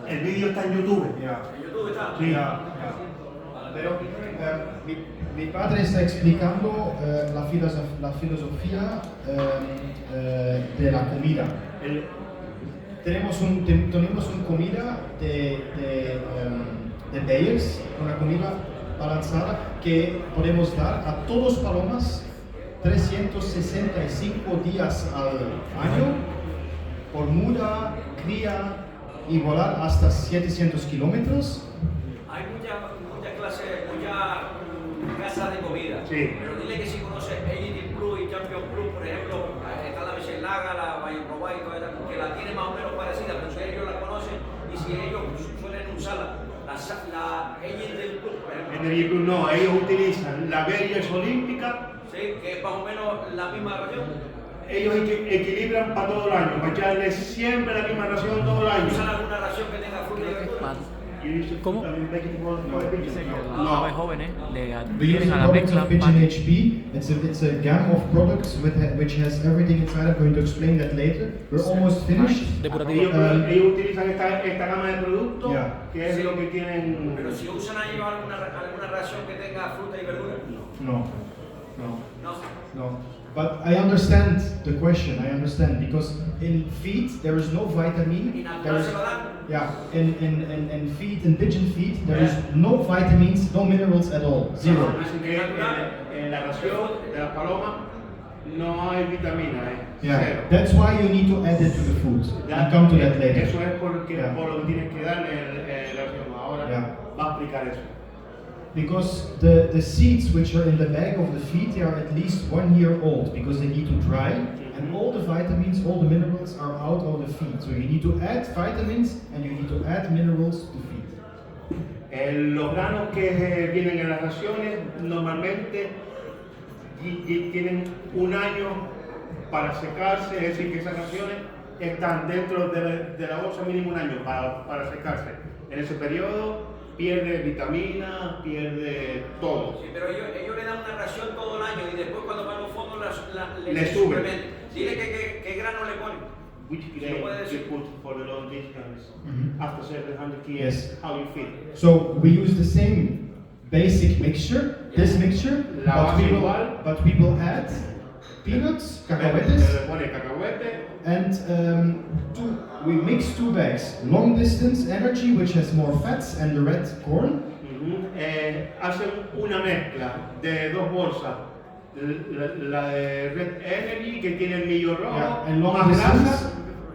El vídeo está en YouTube. Yeah. En YouTube está. Sí. Yeah. Pero mi padre está explicando la filosofía de la comida. Tenemos una comida de Bayers, una comida balanzada que podemos dar a todos los palomas 365 días al año por muda, cría y volar hasta 700 kilómetros. Hay muchas clases, muchas casas de comida. Sí. Pero dile que si conoces AGD Plus y Champion Plus, por ejemplo, está la Michelada, la Bayern Robay, que la tiene más o menos parecida, pero si ellos la conocen y si ellos suelen usarla, la AGD Plus, por ejemplo. En el no, ellos utilizan la Bayers olímpica. Sí, que es más o menos la misma ración. Ellos equilibran para todo el año, para echarle siempre la misma ración todo el año. ¿Usan alguna ración que tenga fruta y verdura? ¿Cómo? No. Aves jóvenes le We use adhieren the a la products mezcla of Pigeon pan. HP. It's a gamma of products which has everything inside. I'm going to explain that later. We're almost finished. Depurativo. Ellos utilizan esta gama de productos, Yeah. que es lo que tienen. Pero si usan a ellos alguna ración que tenga fruta y verdura. No. No. But I understand the question. I understand because in feed there is no vitamin. There is, in feed, in pigeon feed, there is no vitamins, no minerals at all. Zero. Dicen que en la ración de las palomas no hay vitamina, Yeah. cero. That's why you need to add it to the food. I'll come to that later. Eso es porque Yeah. por lo que tienes que darle la ración. Ahora va a explicar eso. Because the seeds which are in the bag of the feed, they are at least 1 year old because they need to dry, and all the vitamins, all the minerals are out of the feed. So you need to add vitamins and you need to add minerals to feed. Los granos que vienen en las raciones normalmente tienen un año para secarse, es decir, que esas raciones están dentro de la bolsa mínimo un año para secarse. En ese periodo pierde vitaminas, pierde todo. Sí, pero ellos le dan una ración todo el año y después cuando van a los fondos le suben. Dile qué grano le ponen. Which grain you put for the long distance after 700 years, Yes. how you feel? So we use the same basic mixture, this mixture, but we will add peanuts, cacahuetes, Se le pone cacahuete, and we mix 2 bags. Long distance energy, which has more fats, and the red corn. hacen una mezcla de 2 bolsas. La de Red Energy, que tiene el millo rojo, and long más distance. grasa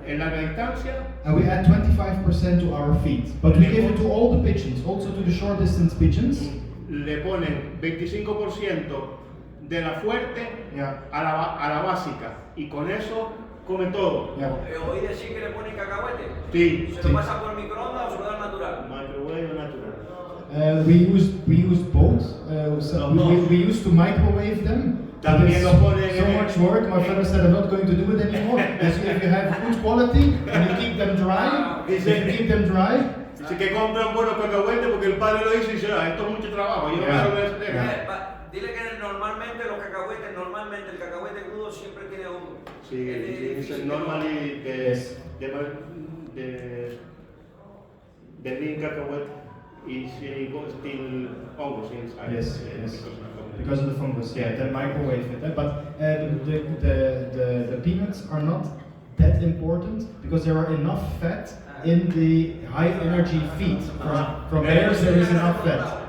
en larga distancia. And we add 25% to our feed, but we give it to all the pigeons, also to the short distance pigeons. Le ponen 25% de la fuerte a la básica, y con eso come todo. Oí decir que le ponen cacahuete. Sí. ¿Se lo pasa por microondas o se lo dan natural? Microwave natural. We used both. So we used to microwave them. También lo ponen so much work. My father said I'm not going to do it anymore. Because if you have good quality and you keep them dry, Dice que compran buenos cacahuetes porque el padre lo hizo y dice, esto es mucho trabajo. Yo no quiero ver. Dile que normalmente los cacahuetes, el cacahuete crudo siempre tiene hongo. Sí, dice normally the lean cacahuete is still hongos inside. Yes. Because of the fungus. Then microwave it. But the peanuts are not that important because there are enough fat in the high energy feed. From bears there is enough fat.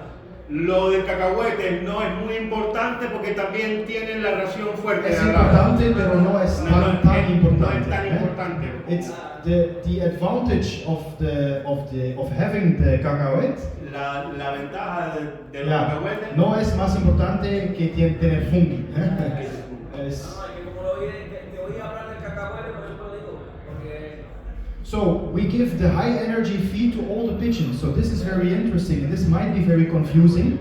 Lo del cacahuete no es muy importante porque también tienen la ración fuerte. Es importante, pero no es tan importante. No es tan importante. It's the advantage of having the cacahuete. La ventaja de los cacahuetes no es más importante que tener fungi. So we give the high energy feed to all the pigeons. So this is very interesting, and this might be very confusing.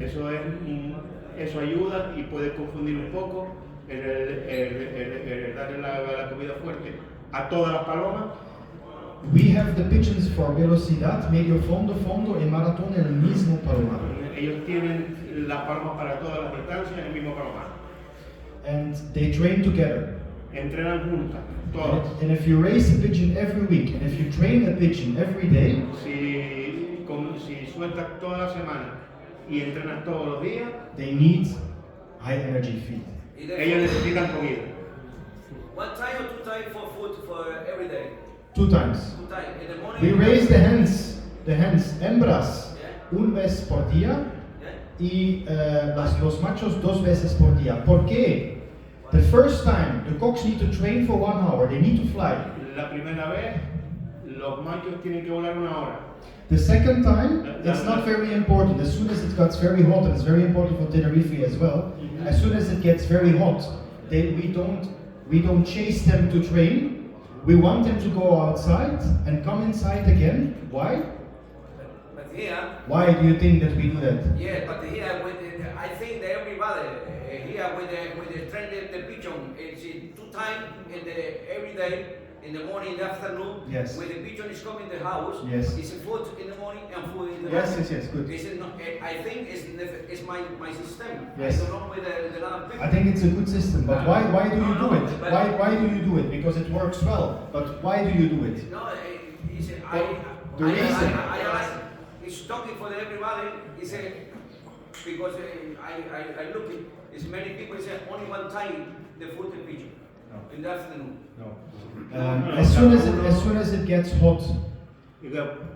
Eso ayuda y puede confundir un poco el darle la comida fuerte a todas las palomas. We have the pigeons for velocidad, medio fondo, y maratón en el mismo palomar. Ellos tienen las palomas para todas las distancias en el mismo palomar. And they train together. entrenan juntas, todas. And if you raise a pigeon every week, and if you train a pigeon every day, Si sueltas toda la semana y entrenas todos los días, they need high energy feed. ellos necesitan comida. One time or two times for food for every day? 2 times. 2 times. In the morning. We raise the hens, hembras, un vez por día, y los machos 2 veces por día. ¿Por qué? The first time, the cocks need to train for 1 hour, they need to fly. La primera vez, los machos tienen que volar 1 hora. The second time, it's not very important. As soon as it gets very hot, and it's very important for Tenerife as well, as soon as it gets very hot, we don't chase them to train. We want them to go outside and come inside again. Why? But here. Why do you think that we do that? Yeah, but here I think that everybody here with the train the pigeon, it's 2 times every day. In the morning, in the afternoon, yes. When the pigeon is coming to the house, yes. It's food in the morning and food in the yes, night. Yes, good. I think it's my system. Yes. I don't know with the other people. I think it's a good system, but why do you do it? Why do you do it? Because it works well, but why do you do it? No, the reason. I it's talking for everybody. It's because I look at it's many people say only 1 time the food the pigeon. No. In the afternoon. No. As soon as it gets hot.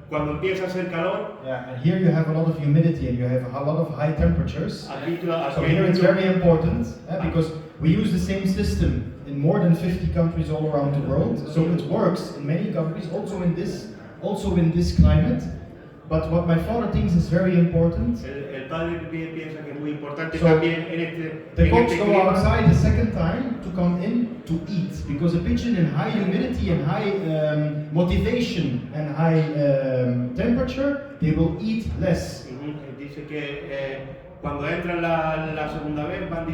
Cuando empieza a hacer calor. Yeah, and here you have a lot of humidity and you have a lot of high temperatures. So here it's very important because we use the same system in more than 50 countries all around the world. So it works in many countries, also in this climate. But what my father thinks is very important. El padre piensa que es muy importante también en este. The cocks go outside the second time to come in to eat because a pigeon in high humidity and high motivation and high temperature, they will eat less. Dice que cuando entran la segunda vez van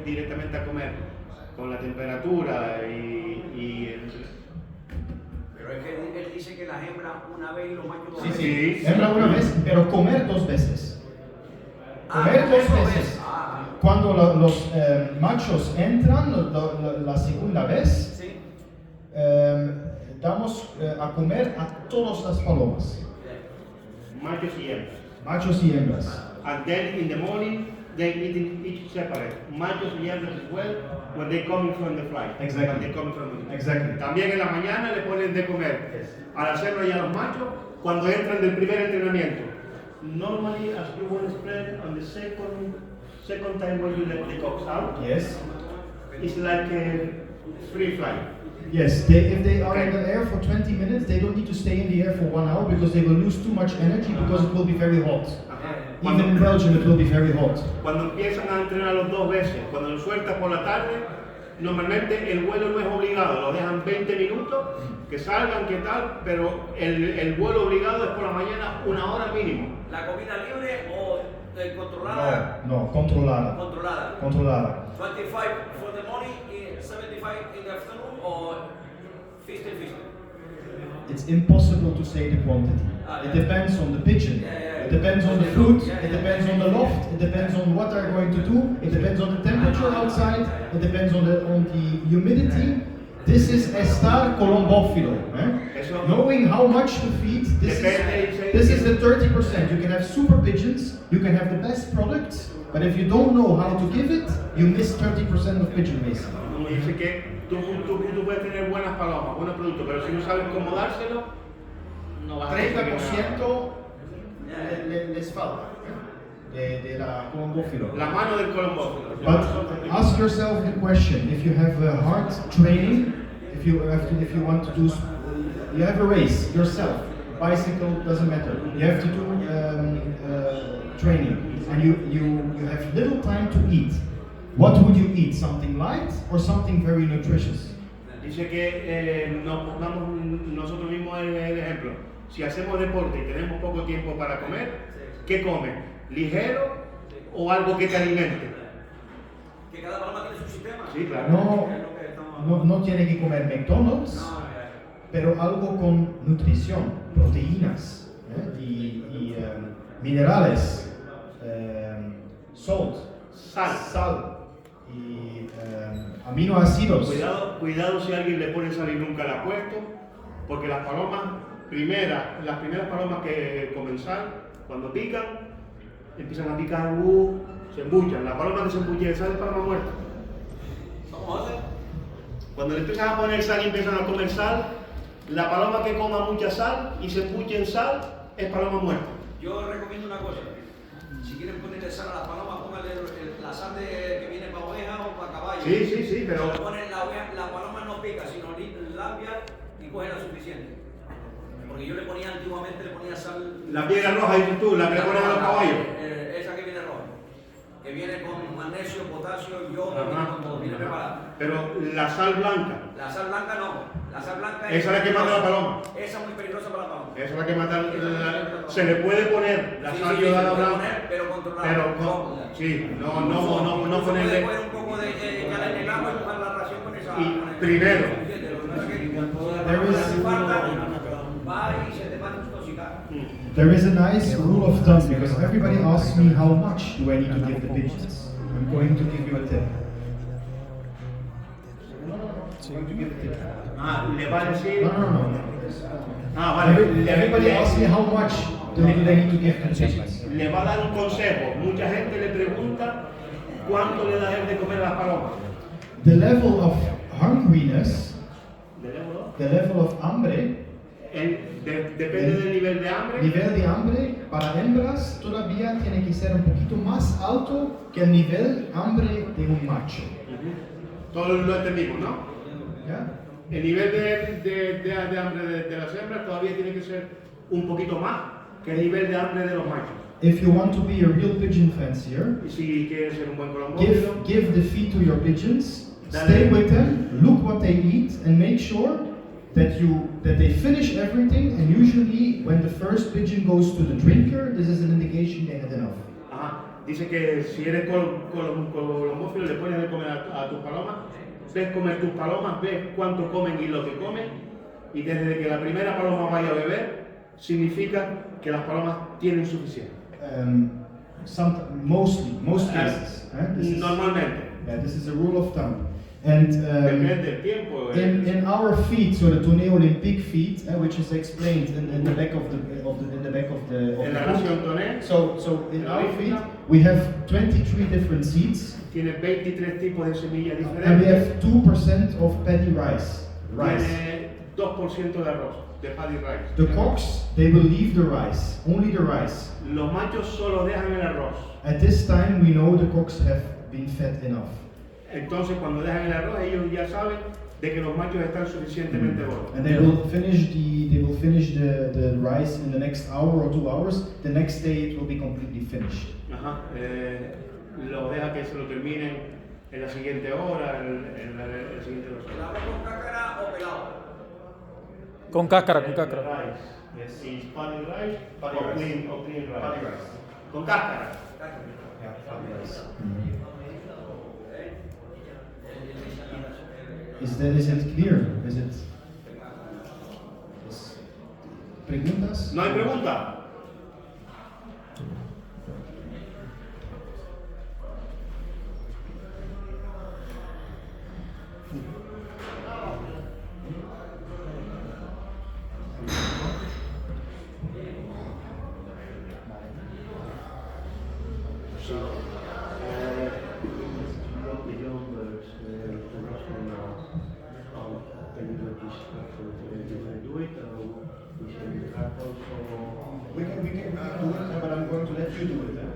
directamente a comer con la temperatura y Pero es que él dice que las hembras 1 vez y los machos 2 veces. Sí, hembra 1 vez, pero comer 2 veces. Comer 2 veces. Cuando los machos entran la segunda vez, sí. Damos a comer a todas las palomas. Machos y hembras. Machos y hembras. And then in the morning they eat each separate. Machos y hembras as well when they coming from the flight. Exactly. When they coming from the flight. Exactly. También en la mañana le ponen de comer al hacerlo ya los machos cuando entran del primer entrenamiento. Normally, as you will spread on the second time when you let the cocks out. Yes. It's like a free flight. Yes, if they are in the air for 20 minutes, they don't need to stay in the air for 1 hour because they will lose too much energy because it will be very hot. Even in Belgium it will be very hot. Cuando empiezan a entrenar los 2 veces, cuando lo sueltas por la tarde, normalmente el vuelo no es obligado, lo dejan 20 minutos, que salgan, que tal, pero el vuelo obligado es por la mañana 1 hora mínimo. ¿La comida libre o controlada? No, controlada. Controlada. Controlada. 25 for the morning, 75 in the afternoon, or 50? It's impossible to say the quantity. It depends on the pigeon. It depends on the food. It depends on the loft. It depends on what they're going to do. It depends on the temperature outside. It depends on the humidity. This is estar colombófilo. Knowing how much to feed. This is the 30%. You can have super pigeons. You can have the best products. But if you don't know how to give it, you miss 30% of pigeon raising. Dice que tú puedes tener buenas palomas, buenos productos, pero si no sabes cómo dárselo, no vas a 30% les falta de la colombófilo. La mano del colombófilo. But ask yourself the question: if you have a hard training, if you want to do, you have a race yourself. Bicycle doesn't matter. You have to do training, and you have little time to eat. What would you eat? Something light or something very nutritious? Dice que nos pongamos nosotros mismos el ejemplo. Si hacemos deporte y tenemos poco tiempo para comer, ¿qué comen? ¿Ligero o algo que te alimente? Que cada paloma tiene su sistema. Sí, claro. No tiene que comer McDonald's, pero algo con nutrición, proteínas y minerales, sal y aminoácidos. Cuidado si alguien le pone sal y nunca la ha puesto, porque las primeras palomas que comen sal, cuando pican, empiezan a picar, se embuchan. La paloma que se embucha de sal es paloma muerta. ¿Cómo hace? Cuando le empiezan a poner sal y empiezan a comer sal, la paloma que coma mucha sal y se embuche en sal es paloma muerta. Yo recomiendo una cosa. Si quieren ponerle sal a las palomas, pónganle la sal que viene para oveja o para caballo. Sí, pero... Si le ponen la paloma no pica, sino limpia y coge la suficiente. Porque yo le ponía antiguamente, le ponía sal... La piedra roja, dices tú, la que le ponen a los caballos. Esa que viene roja. Que viene con magnesio, potasio, yodo, viene con todo, viene preparada. Pero la sal blanca. La sal blanca no. La sal blanca esa es la que mata a la paloma. Esa es muy peligrosa para la paloma. Esa es la que mata se le puede poner la sal yodada blanca. Pero controlada. Sí, no ponerle. Se puede poner un poco de cal en el agua y tomar la ración con esa. Y primero. There is a nice rule of thumb because everybody asks me how much do I need to give the pigeons. I'm going to give you a tip. Le va a decir. No. Vale. Everybody asks me how much do they need to give the pigeons. Le va a dar un consejo. Mucha gente le pregunta cuánto le da él de comer a las palomas. The level of hungriness, the level of hambre, depende del nivel de hambre. Nivel de hambre para hembras todavía tiene que ser un poquito más alto que el nivel hambre de un macho. Todos lo entendimos, ¿no? ¿Ya? El nivel de hambre de las hembras todavía tiene que ser un poquito más que el nivel de hambre de los machos. If you want to be a real pigeon fancier, y si quieres ser un buen colombófilo, give the feed to your pigeons, stay with them, look what they eat, and make sure that they finish everything. And usually, when the first pigeon goes to the drinker, this is an indication they had enough. Dice que si eres colombófilo, le pones de comer a tus palomas, ves comer tus palomas, ves cuánto comen y lo que comen, y desde que la primera paloma vaya a beber, significa que las palomas tienen suficiente. Most cases. Normalmente. This is a rule of thumb. And depende del tiempo. In our feed, so the Thoné Olympique feed, which is explained in the back of the en la ración Thoné. So in our feed, we have 23 different seeds. Tiene 23 tipos de semillas diferentes. And we have 2% of paddy rice. Tiene 2% de arroz, de paddy rice. The cocks, they will leave the rice, only the rice. Los machos solo dejan el arroz. At this time, we know the cocks have been fed enough. Entonces, cuando dejan el arroz, ellos ya saben de que los machos están suficientemente gordos. And they will finish the rice in the next hour or 2 hours. The next day, it will be completely finished. Lo deja que se lo terminen en la siguiente hora, en el siguiente dos horas. ¿El arroz con cáscara o pelado? Con cáscara, con cáscara. Rice. Yes. Is paddy rice or clean rice? Paddy rice. Con cáscara. Yeah, paddy rice. Is it clear? ¿Preguntas? ¿No hay pregunta? We can do it, but I'm going to let you do it.